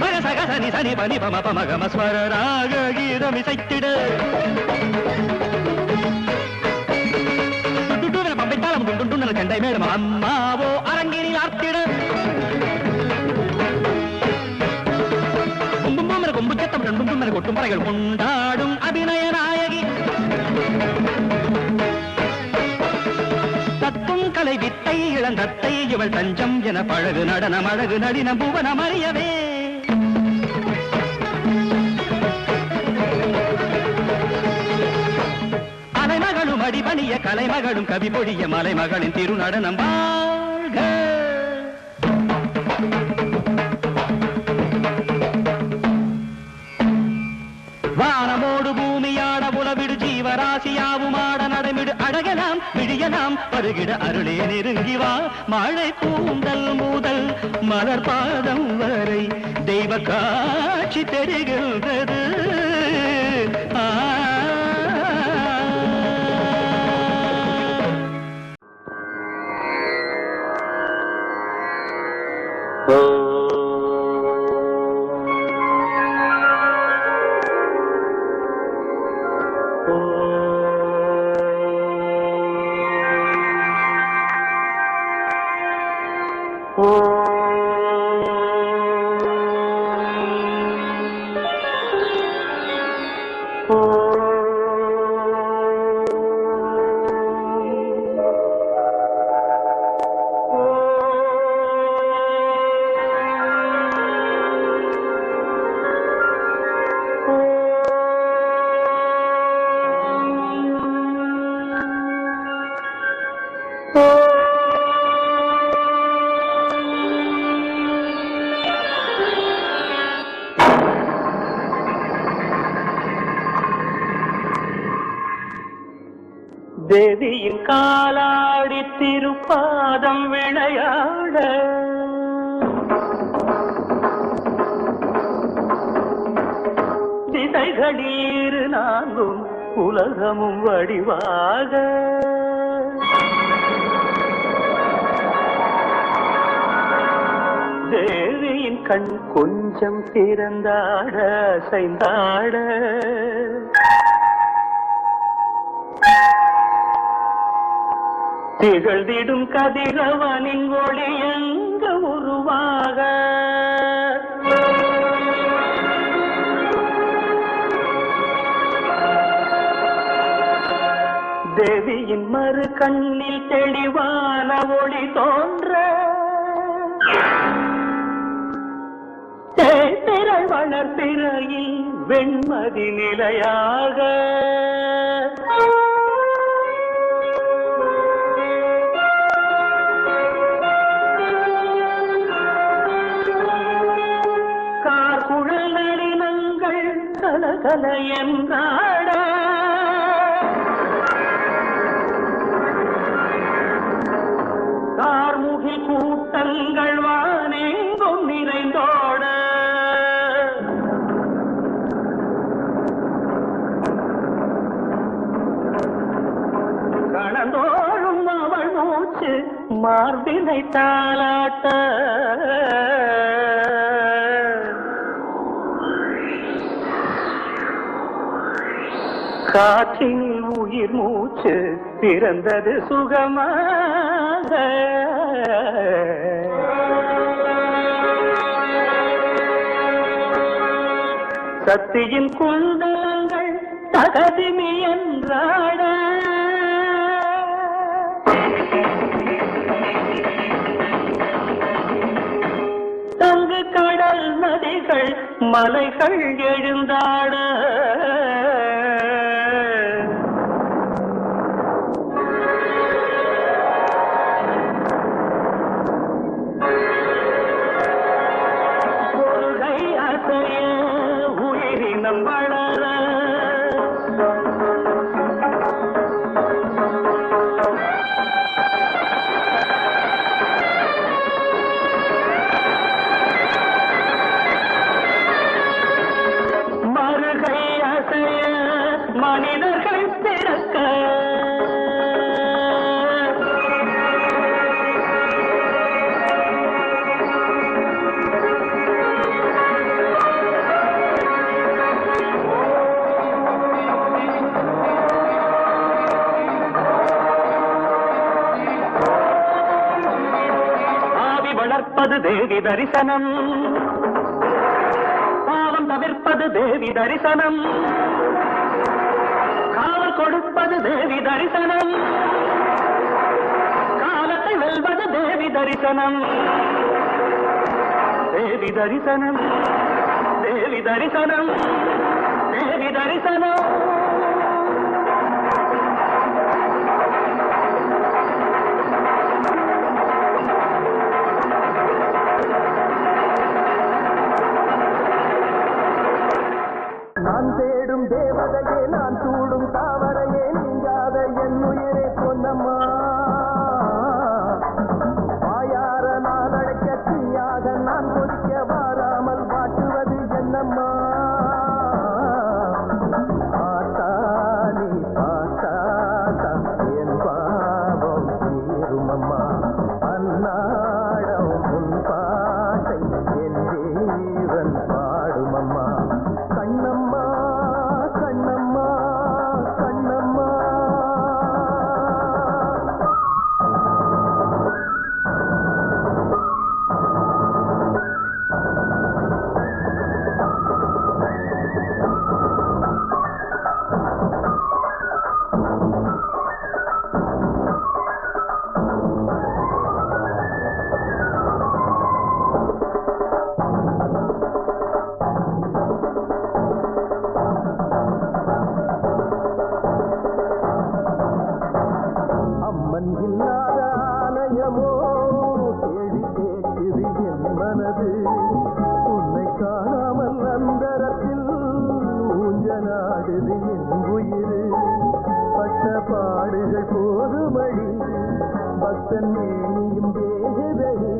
மகசக சனி சனி பனி பம பமகம ஸ்வரராக கீதம் இசைத்திட பம்பை தாளம் துண்டுண்டன செண்டை மேடம் அம்மாவோ அரங்கினில் ஆர்த்திட கும்பும் பூமர கொம்பு சத்தம் ரெண்டும் பூமர கொட்டும் பறைகள் கொண்டாடும் அபிநய நாயகி தத்தும் கலை வித்தை இளந்தத்தை இவள் தஞ்சம் என பழகு நடனம் அழகு நடின புவனம் அறியவே அலைமகளும் அடிபணிய கலைமகளும் கவி பொழிய மலைமகளின் திருநடனம் வாழ்க வானமோடு பூமியாட புலவிடு ஜீவராசியாவுமாட நடமிடு அழகலாம் விழியலாம் பருகிட அருளே நெருங்கிவா மழை கூந்தல் முதல் மலர் பாதம் வரை தெய்வ காட்சி தெரிகின்றது Oh தேவியின் காலாடி திருப்பாதம் விளையாட திசைகளீரு நான்கும் உலகமும் வடிவாக தேவியின் கண் கொஞ்சம் திறந்தாட அசைந்தாட திகழ்ந்திடும் கதிரவனின் ஒளி எங்க உருவாக தேவியின் மறு கண்ணில் தெளிவான ஒளி தோன்ற தேய்திரள் வளர்பிறையில் வெண்மதி நிலையாக கார்குழல் நளினங்கள் கலகல என்றாட கார்முகில் கூட்டங்கள் வானெங்கும் நிறைந்தோட கணந்தோறும் அவள் மூச்சு மார்பினை தாளாட்ட காற்றினில் உயிர் மூச்சு பிறந்தது சுகமாக சக்தியின் குண்டலங்கள் தகதிமி என்றாட தங்கு கடல் நதிகள் மலைகள் எழுந்தாட பொருளை அசைய உயிரினம் வளர மறுகை அசைய மனிதர்கள் பிறக்க ஆவி வளர்ப்பது தேவி தரிசனம் பாவம் தவிர்ப்பது தேவி தரிசனம் காவல் கொடுப்பது தேவி தரிசனம் காலத்தை வெல்வது தேவி தரிசனம் தேவி தரிசனம் தேவி தரிசனம் தேவி தரிசனம் நான் தேடும் தேவதையே நான் சூடும் தாவரையே நீங்காத என் உயிரே பொன்னம்மா வாயார நான் அழைக்க தீயாக நான் கொதிக்க வாராமல் வாட்டுவது என்னம்மா பார்த்தா நீ பார்த்தாதான் என் பாவம் தீருமம்மா அந்நாடம் உன் பாட்டை என் ஜீவன் பாடுமம்மா கண்ணம்மா கண்ணம்மா கண்ணம்மா அம்மன் இல்லாத ஆலயமோ கேள்வி கேட்குது என் மனது உன்னை காணாமல் அந்தரத்தில் ஊஞ்சலாடுது என் உயிர் பட்ட பாடுகள் போதுமடி பக்தன் மேனியும் தேகுதடி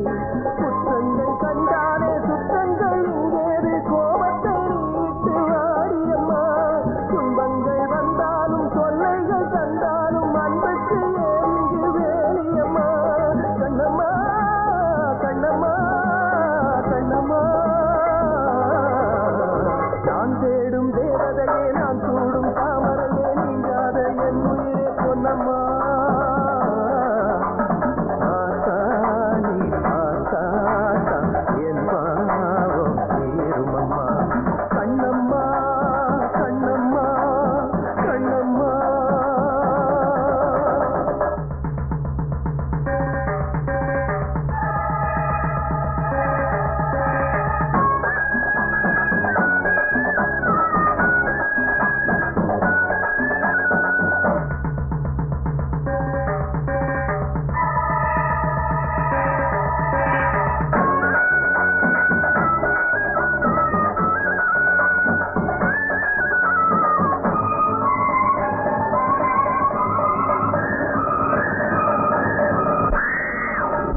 குற்றங்கள் கண்டானே சுத்தங்கள் இங்கேது கோபத்தை நீட்டு வாடியம்மா துன்பங்கள் வந்தாலும் தொல்லைகள் தந்தாலும் அன்புக்கு ஏறிங்கு வேலியம்மா கண்ணம்மா கண்ணம்மா கண்ணம்மா நான் தேடும் தேவதையே நான் சூடும் தாமரையே நீங்காத என் உயிரே பொன்னம்மா என் பாவம் தீருமம்மா கண்ணம்மா கண்ணம்மா கண்ணம்மா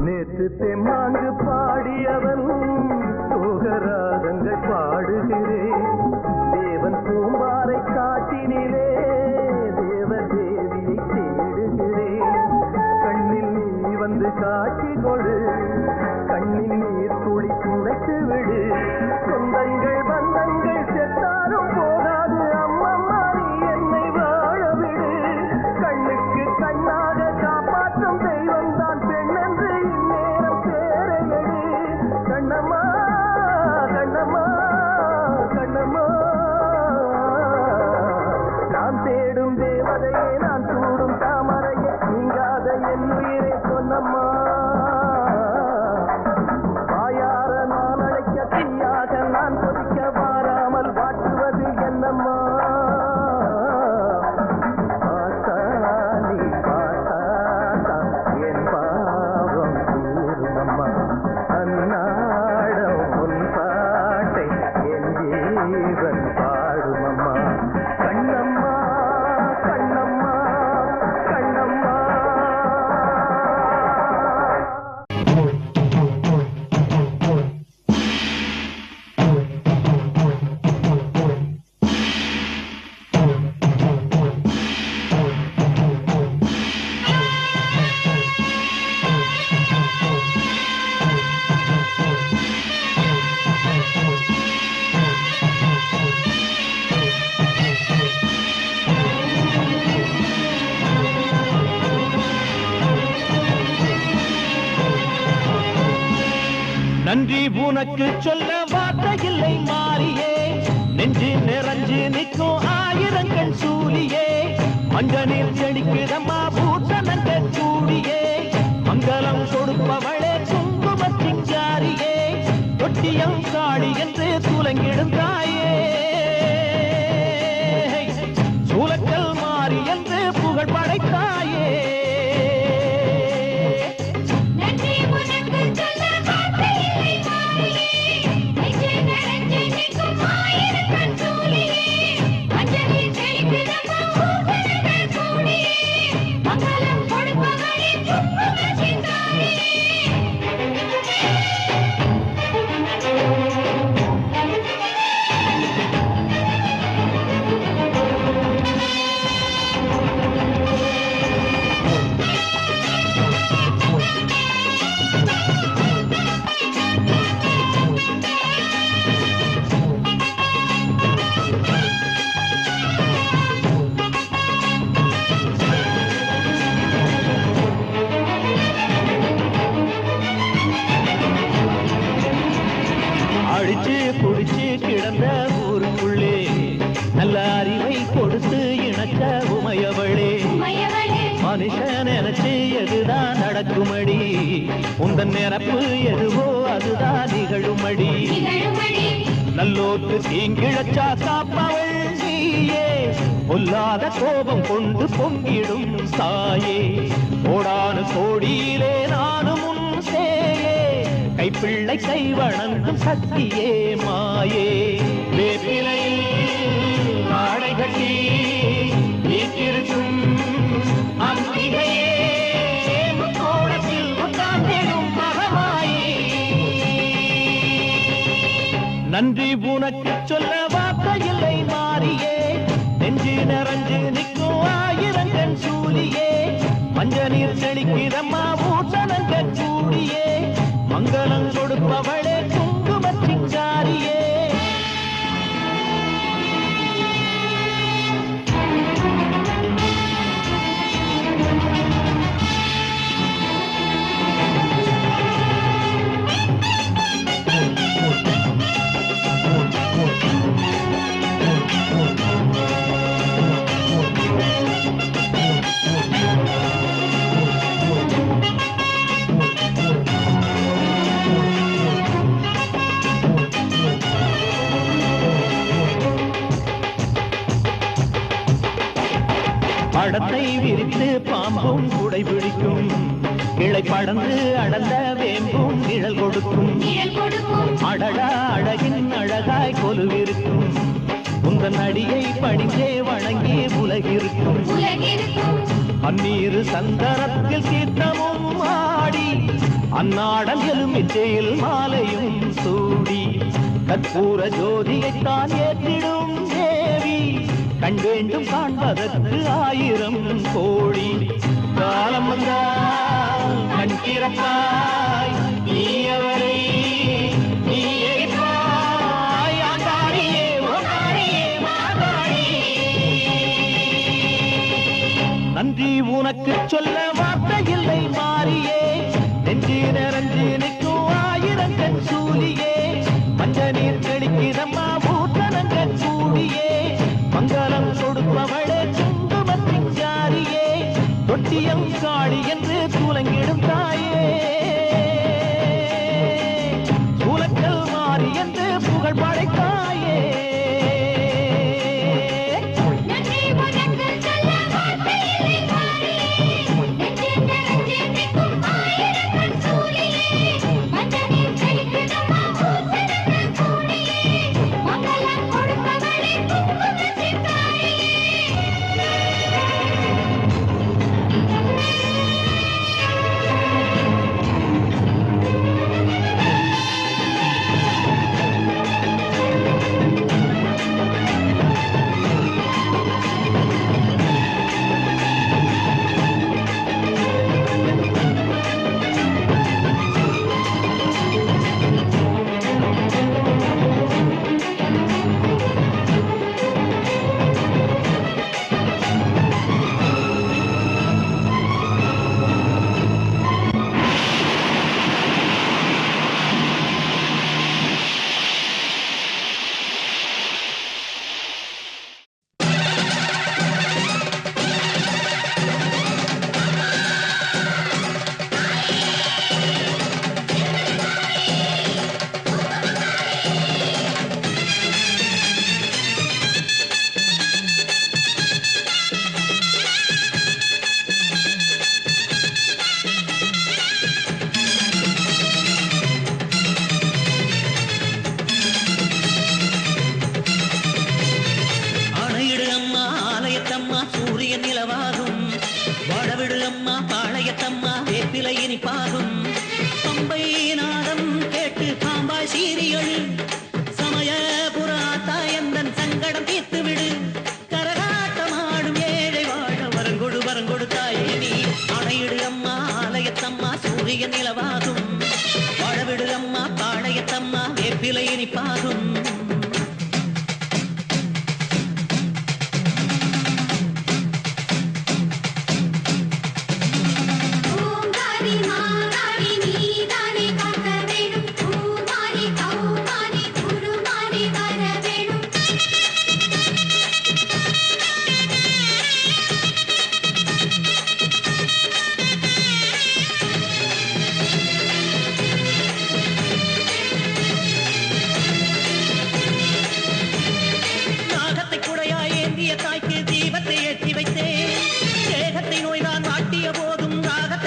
நேற்று தெம்மாங்கு பாடியவன் சோகராகங்கள் பாடுகிறேன் தேவன் பூம்பாறை காட்டினிலே தேவதேவியை தேடுகிறேன் கண்ணில் நீ வந்து காட்சி கொடு கண்ணில் நீர் துளி துளைத்து விடு சொந்தங்கள் பந்தங்கள் செத்தாலும் போகாது அம்மம்மா நீ என்னை வாழ விடு கண்ணுக்கு கண்ணாக காப்பாற்றும் தெய்வம் தான் பெண் என்று இந்நேரம் தேரையடி கண்ணம்மா கண்ணம்மா கண்ணம்மா நான் தேடும் தேவதையே நான் சூடும் தாமரையே நீங்காத என் உயிரே சொன்னம்மா வாயார நான் அழைக்க தீயாக நான் கொதிக்க வாராமல் வாட்டுவது என்னம்மா நீ பாட்டாத்தா என் பாவம் தீருமம்மா அந்நாடம் உன் பாட்டை என் ஜீவன் பாடுமம்மா கண்ணம்மா கண்ணம்மா கண்ணம்மா நன்றி உனக்கு சொல்ல வார்த்தை இல்லை மாறியே நெஞ்சு நிறைஞ்சு நிற்கும் ஆயிரங்கள் சூலியே மஞ்சனில் செழிக்கிறம்மா பூசணங்கள் கூடியே மங்களம் கொடுப்பவளே குங்கும சிங்காரியே தொட்டியம் காளி என்று துலங்கிடும் தாயே சூலக்கல் மாறி என்று புகழ் படைத்தாயே அடிச்சு குடிச்சு கிடந்த ஊருக்குள்ளே நல்ல அறிவை கொடுத்து இணக்க உமையவளே மனுஷன் நினைச்சு எதுதான் நடக்குமடி உந்தன் நிரப்பு எதுவோ அதுதான் நிகழுமடி நல்லோட்டு தீங்கிழச்சா காப்பவள் நீயே பொல்லாத கோபம் கொண்டு பொங்கிடும் தாயே கோடானு கோடியிலே நானும் உன் சேயே கைப்பிள்ளை கை வணங்கும் சக்தியே மாயே வேப்பிலையில் ஆடை கட்டி வீட்டிருக்கும் நன்றி உனக்கு சொல்ல வார்த்தை இல்லை மாறியே நெஞ்சு நிறைஞ்சு நிற்கும் ஆயிரங்கன் சூலியே மஞ்ச நீர் செழிக்கிறம்மா ஊசனங்க கூடியே மங்களம் கொடுப்பவளே குங்குமச்சிச்சாரியே படத்தை விரித்து பாம்பும் குடை பிடிக்கும் கிளை படந்து அடந்த வேம்பும் நிழல் கொடுக்கும் அடடா அழகின் அழகாய் கொலுவிருக்கும் உங்கள் அடியை பணிந்தே வணங்கி உலகிருக்கும் அந்நீரு சந்தனத்தில் தீர்த்தமும் ஆடி அந்நாடல் எலுமிச்சையில் மாலையும் சூடி கற்பூர ஜோதியைத்தான் ஏற்றிடும் தேவி கண் வேண்டும் காண்பதற்கு ஆயிரம் கோடி காலம் வந்தால் கண் திறப்பாய் நீ அவரை நீ எரிப்பாய் ஆண்டாடியே ஓடாடியே மாதாடியே நன்றி உனக்கு சொல்ல வார்த்தை இல்லை மாறியே நெஞ்சு நிறைஞ்சு நிற்கும் ஆயிரங்கன் சூலியே மஞ்ச நீர் தெளிக்கிறம்மா பூத்தனங்க கூடியே மங்களம் கொடுப்பவளே குங்குமத்தின் ஜாரியே தொட்டியம் காளி என்று சூலங்கிடும் தாயே சூலக்கல் மாறி என்று புகழ் படைத்தாயே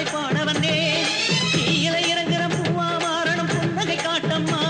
பாட வந்தேன். தீயில இறங்குற பூவா மாறணும் புன்னகை காட்டம்மா.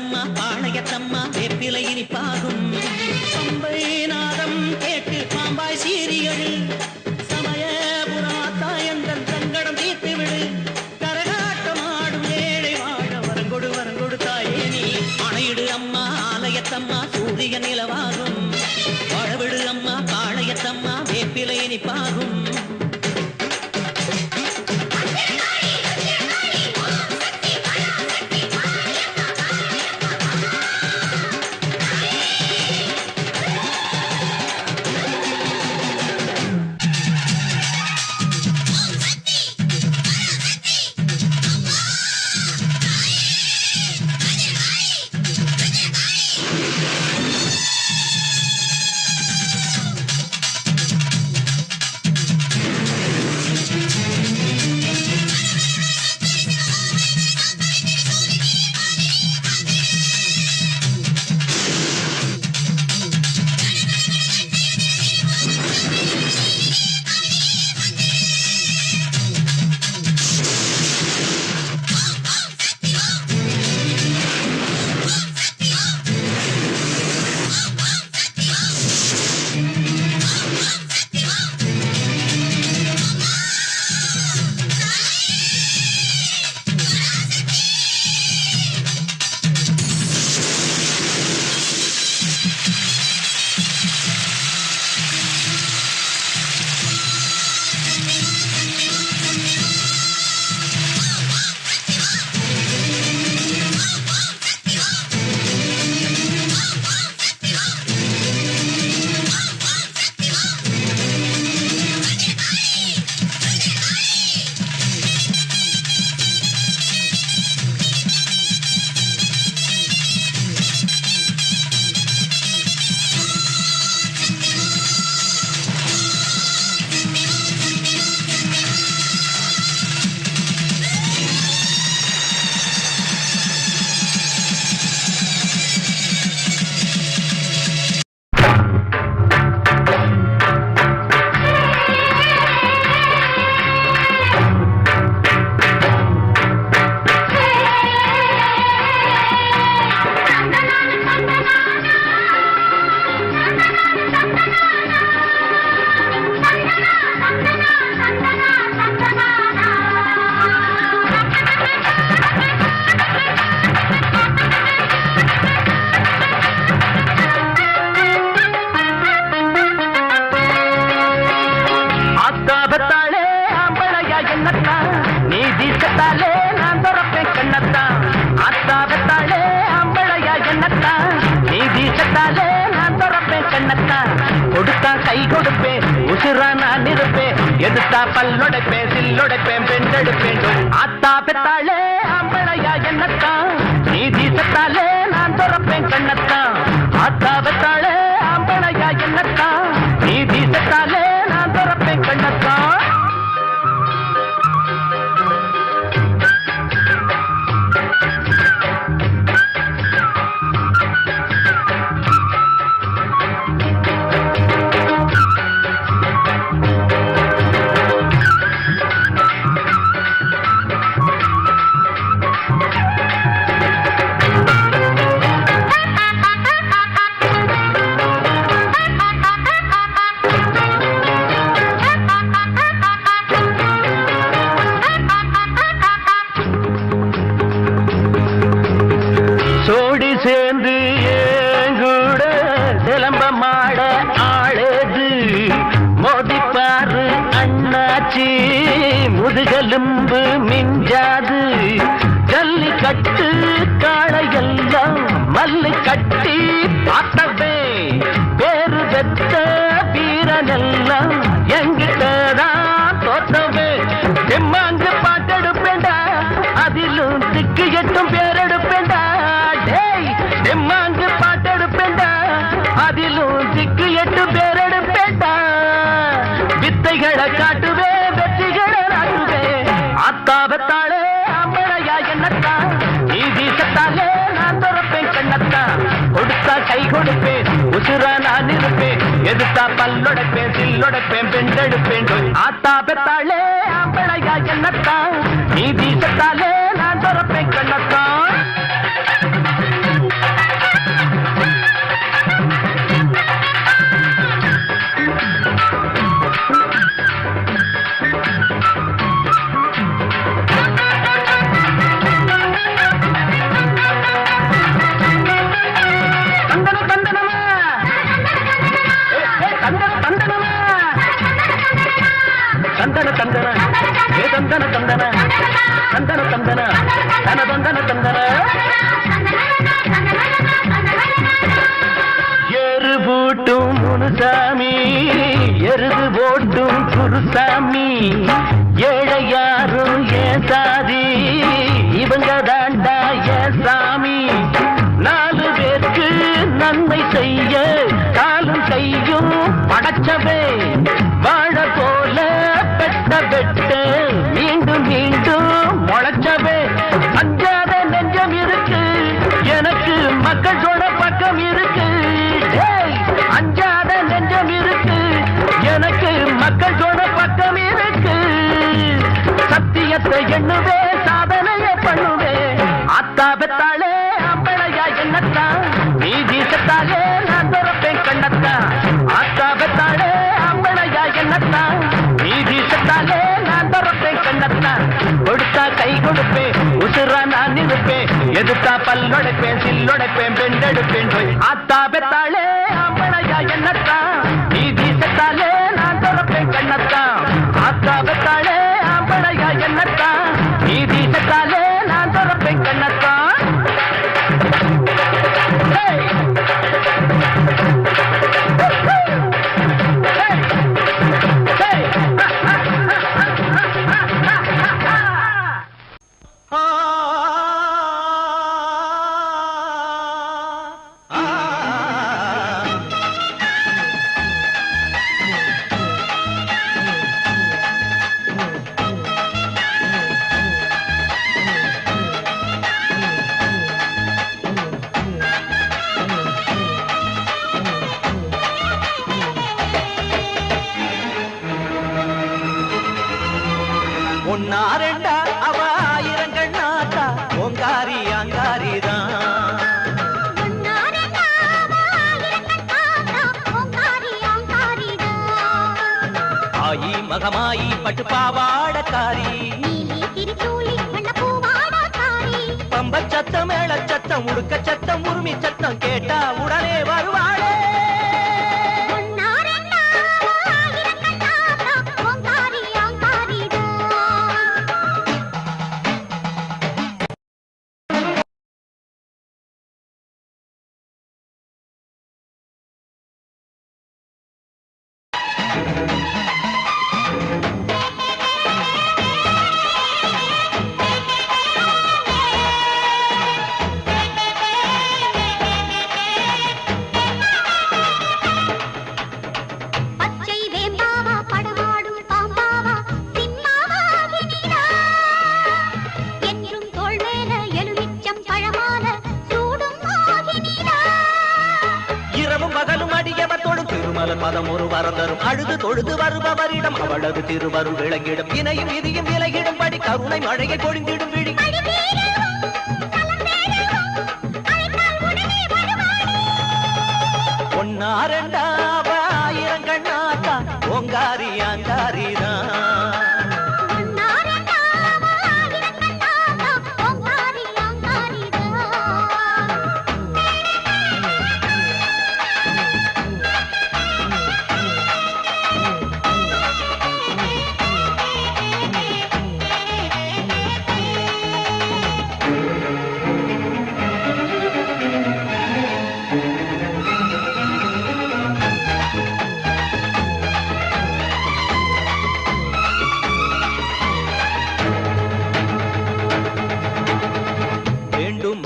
வளவிடுதம்மா பாளையத்தம்மா வேப்பிலை இனிப்பாகும் பம்பை நாதம் கேட்டு பாம்பாய் சீரியடு சமயபுராத்தாயந்தன் சங்கடம் தீர்த்து விடு கரகாட்டம் ஆடும் ஏழை வாழ வரங்கொடு வரங்கொடு தாயே நீ அணையிடு அம்மா ஆலயத்தம்மா சூரிய நிலவாகும் வளவிடு அம்மா பாளையத்தம்மா வேப்பிலை இனிப்பாகும் எடுத்தா பல்லொடைப்பேன் சில்லொடைப்பேன் பெண்டெடுப்பேன் ஆத்தா பெத்தாளே அம்பளையா என்னத்தான் நீதி சத்தாலே நான் துறப்பேன் கண்ணத்தான் ஆத்தா பெத்தாளே அம்பளையா என்னத்தான் நீதி சத்தாலே நான் துறப்பேன் கண்ணத்தான் சேர்ந்து ஏங்கூட சிலம்ப மாட ஆளது மோதிப்பாரு அண்ணாச்சி முதுகெலும்பு மிஞ்சாது ஜல்லிக்கட்டு காளையெல்லாம் மல்லு கட்டி பார்த்தவே பேரு பெற்ற வீரனெல்லாம் எங்கிட்டதான் தோற்றவே எம்மாங்கு பாட்டெடுப்பேண்டா அதிலும் திக்கு எட்டும் பேரெடுப்பேண்டா எம்மாங்கு பாட்டெடுப்பேண்டா அதிலும் திக்கு எட்டு பேரெடுப்பேண்டா வித்தைகளை காட்டுவே வெற்றிகளை நாட்டுவே ஆத்தாபத்தாளே அம்பளையா என்னத்தான் நீதி சத்தாலே நான் துறப்பேன் கண்ணத்தான் கொடுத்தா கை கொடுப்பேன் உசுரா நான் இருப்பேன் எதிர்த்தா பல்லொடைப்பேன் சில்லொடைப்பேன் பெண்டெடுப்பேன் ஆத்தாபத்தாளே அம்பளையா என்னத்தான் நீதி சத்தாலே நான் துறப்பேன் கண்ணத்தான் தந்தன தந்தன தன தந்தன தந்தன எரு போட்டும் முனுசாமி எருது போட்டும் குருசாமி ஏழை யாரும் ஏன் சாதி இவங்க தாண்டா ஏன் சாமி நாலு பேருக்கு நன்மை செய்ய காலும் கையும் படைச்சவே வாழ போல பெட்ட பெட்டு மீண்டும் மீண்டும் முளைச்சவே அஞ்சாத நெஞ்சம் இருக்கு எனக்கு மக்கள் சொன்ன பக்கம் இருக்கு அஞ்சாத நெஞ்சம் இருக்கு எனக்கு மக்கள் சொன்ன பக்கம் இருக்கு சத்தியத்தை எண்ணுவே சாதனையை பண்ணுவே அத்தா பெத்தாளே அம்பளையா என்னத்தான் நீதி செத்தாலே நான் துறப்பேன் கண்ணத்தான் அத்தா பெத்தாளே அம்பளையா என்னத்தான் நீதி செத்தாலே நான் துறப்பேன் கண்ணத்தான் கொடுத்தா கை கொடுப்பேன் உசுரா நான் இருப்பேன் எதுத்தா பல்லொடைப்பேன் சில்லொடைப்பேன் பெண்டெடுப்பேன் அத்தா பெத்தாளே அம்பளையா என்னத்தான் நீதி செத்தாலே நான் துறப்பேன் கண்ணத்தான் அத்தா பெத்தாளே அம்பளையா என்னத்தான் நீதி செத்தாலே நான் துறப்பேன் கண்ணத்தான் ஒன்னா ரெண்டா அவ ஆயிரங்கள் நாத்தா ஓங்காரி அங்காரிதான் ஆயி மகமாயி பட்டு பாவாடக்காரி பம்ப சத்தம் மேள சத்தம் உடுக்க சத்தம் உரிமை சத்தம் கேட்டா உடனே வருவாளே மதம் ஒரு வரதரும் அழுது தொழுது வருபவரிடம் அவளது திருவருள் விளங்கிடும் இணையும் விதியும் விலகிடும் படி கருணை மழையை பொழிந்திடும் விழி ஒன்னா ரெண்டா ஆயிரங்கள் நாத்தா ஓங்காரி அங்காரிதான்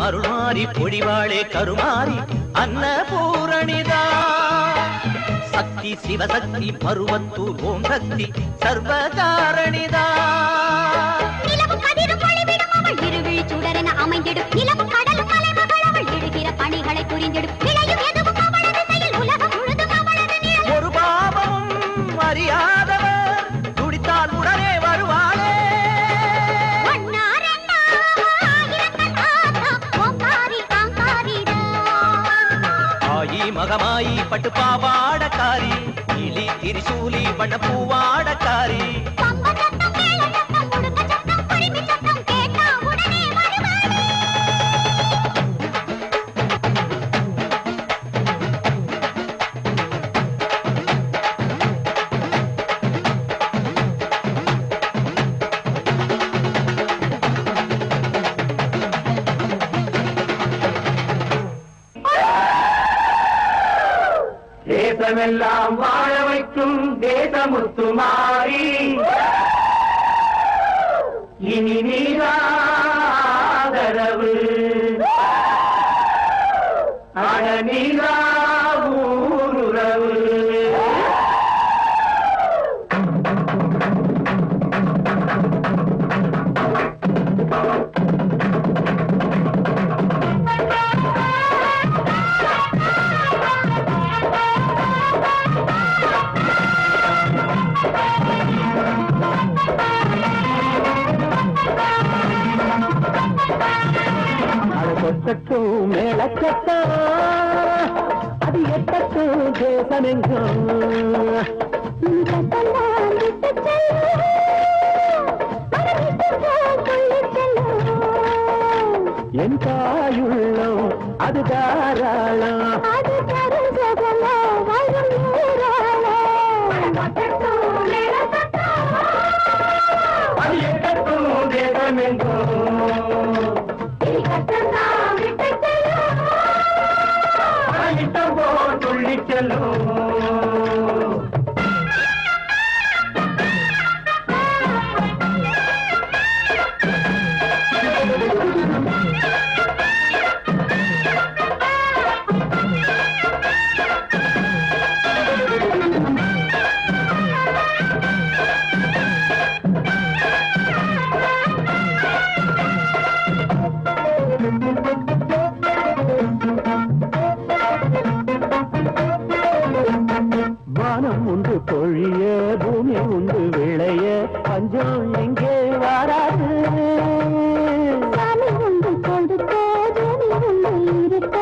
அருள்மாரி பொழிவாளே கருமாரி அன்னபூரணிதா சக்தி சிவசக்தி பருவத்தூர் ஓம் சக்தி சர்வகாரணிதா இருவிழி சுடரென அமைந்திடும் நிலவும் கடலும் மலைமகள் அவள் இடுகிற பணிகளை புரிந்திடும் உலகம் முழுதும் ஒரு பாவமும் அறியாதவர் துடித்தால் உடனே வருவாளே மகமாயி பட்டு பாவாடக்காரி இலி திரிசூலி வண்ண பூவாடக்காரி தேசமெல்லாம் வாழ வைக்கும் தேசமுத்து மாறி இனி நீராதரவு அட நீராவூருறவு கொட்டட்டும் மேளக்கட்டும் அது எட்டட்டும் தேசமெங்கும் என் தாயுள்ளம் அது தாராளம் அது எட்டட்டும் தேசமெங்கும் துள்ளி செல்லும் வானம் உண்டு பொழிய பூமி உண்டு விளைய பஞ்சம் எங்கே வராது உண்டு கொடுக்க பூமி உண்டு இருக்க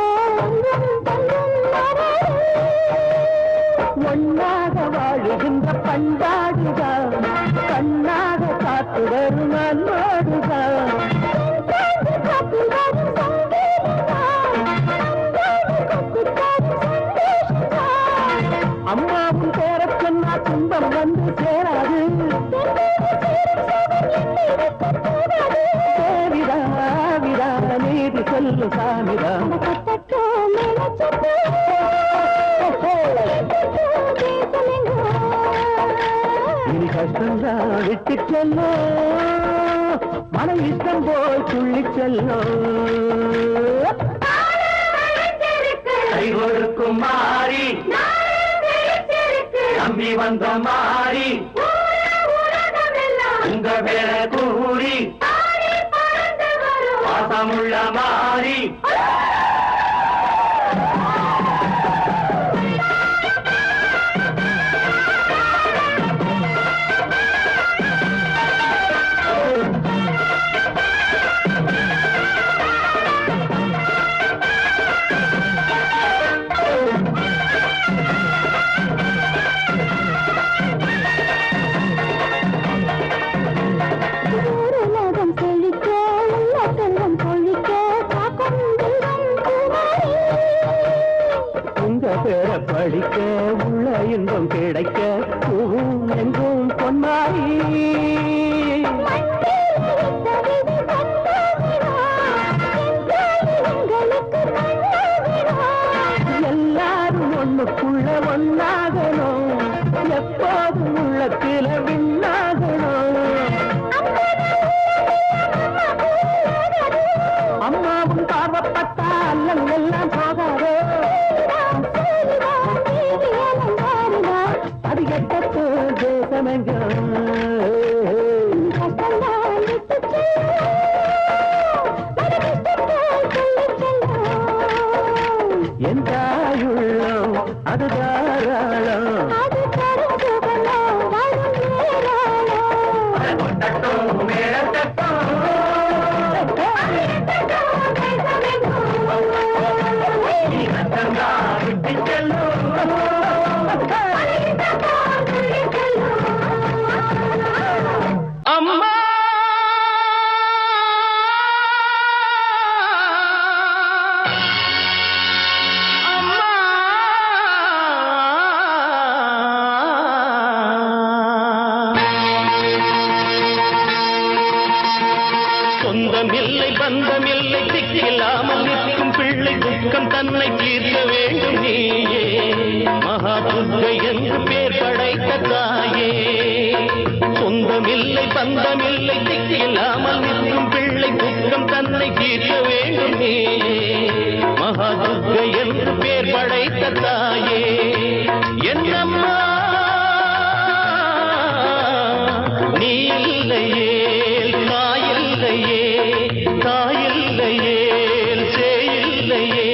ஒன்னாக வாழுகின்ற பண்பாடுதான் கண்ணாக காத்து வரும் அன்பாடுதான் அம்மாவும் பேர சொன்னா துன்பம் வந்து சேராது தேவிதா விதா நீதி சொல்லு சாமிதா இனி கஷ்டம்தான் விட்டு செல்லும் மன இஷ்டம் போய் துள்ளி செல்லும் கைகொடுக்கும் மாறி நம்பி வந்த மாறி உங்க பேர கூறி பாசமுள்ள மாறி பேர படிக்க உள்ள இன்பம் கிடைக்க எங்கும் பொன்மாரி எல்லாரும் ஒண்ணுக்குள்ள ஒன்னாகணும் எப்போதும் உள்ளத்தில விண்ணாகணும் அம்மாவும் பார்வப்பட்டா அல்லல் எல்லாம் போகாதோ அது எட்டத்து தேசமெங்கும் துக்கம் தன்னை தீர்க்க வேண்டும் நீயே மகா துர்க்கை என்று பேர் படைத்த தாயே சொந்தமில்லை பந்தமில்லை திக்கில்லாமல் நிற்கும் பிள்ளை துக்கம் தன்னை தீர்க்க வேண்டும் நீயே மகா துர்க்கை என்று பேர் படைத்த தாயே என்னம்மா நீ இல்லையே தாயில்லையே தாயில்லையே சேயில்லையே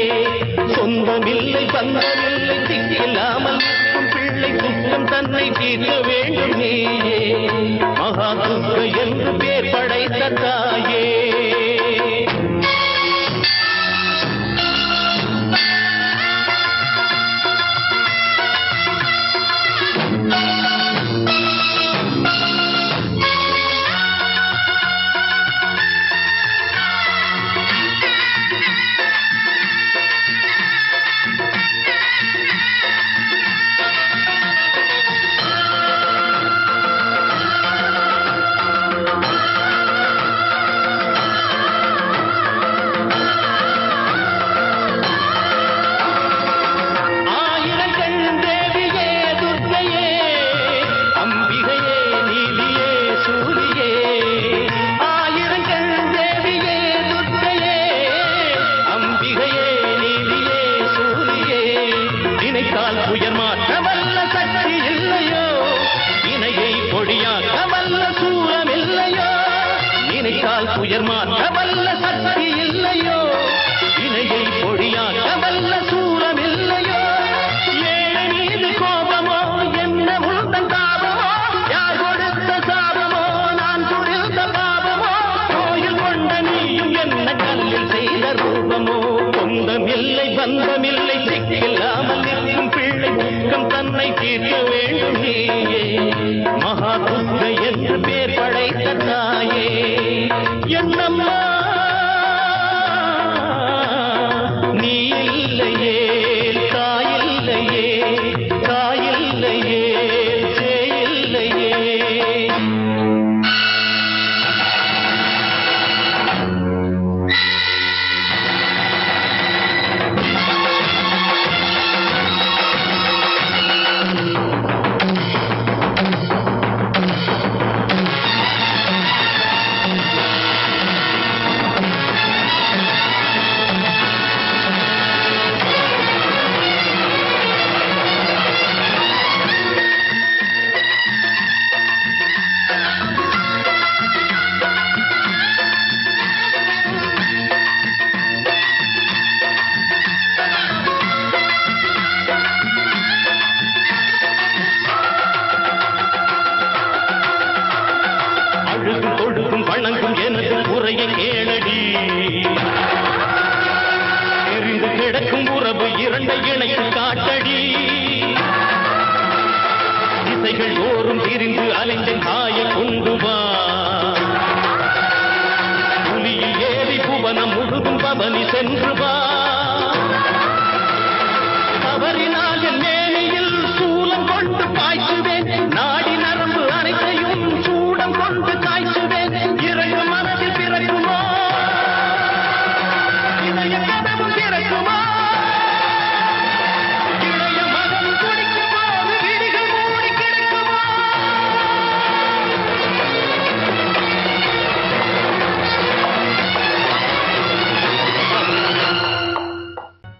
சொந்தமில்லை பந்தமில்லை திக்கில்லாமல் நிற்கும் பிள்ளை துக்கம் தன்னை தீர்க்க வேண்டும் நீயே மகா துர்க்கை என்று பேர் படைத்த தாயே பந்தமில்லை சிக்கில்லாமல் நிற்கும் பிள்ளை துக்கம் தன்னை தீர்க்க வேண்டும் நீயே மகா துர்க்கை என்று பேர் படைத்த தாயே என்னம்மா நீ இல்லையே தாயில்லையே தாயில்லையே சேயில்லையே வணங்கும் எனது குறையை கேளடி எரிந்து கிடக்கும் உறவு இரண்டை இணைத்து காட்டடி திசைகள் தோறும் திரிந்து அலைந்த தாயை கொண்டு வா புலியில் ஏறி புவனம் முழுதும் பவனி சென்று வா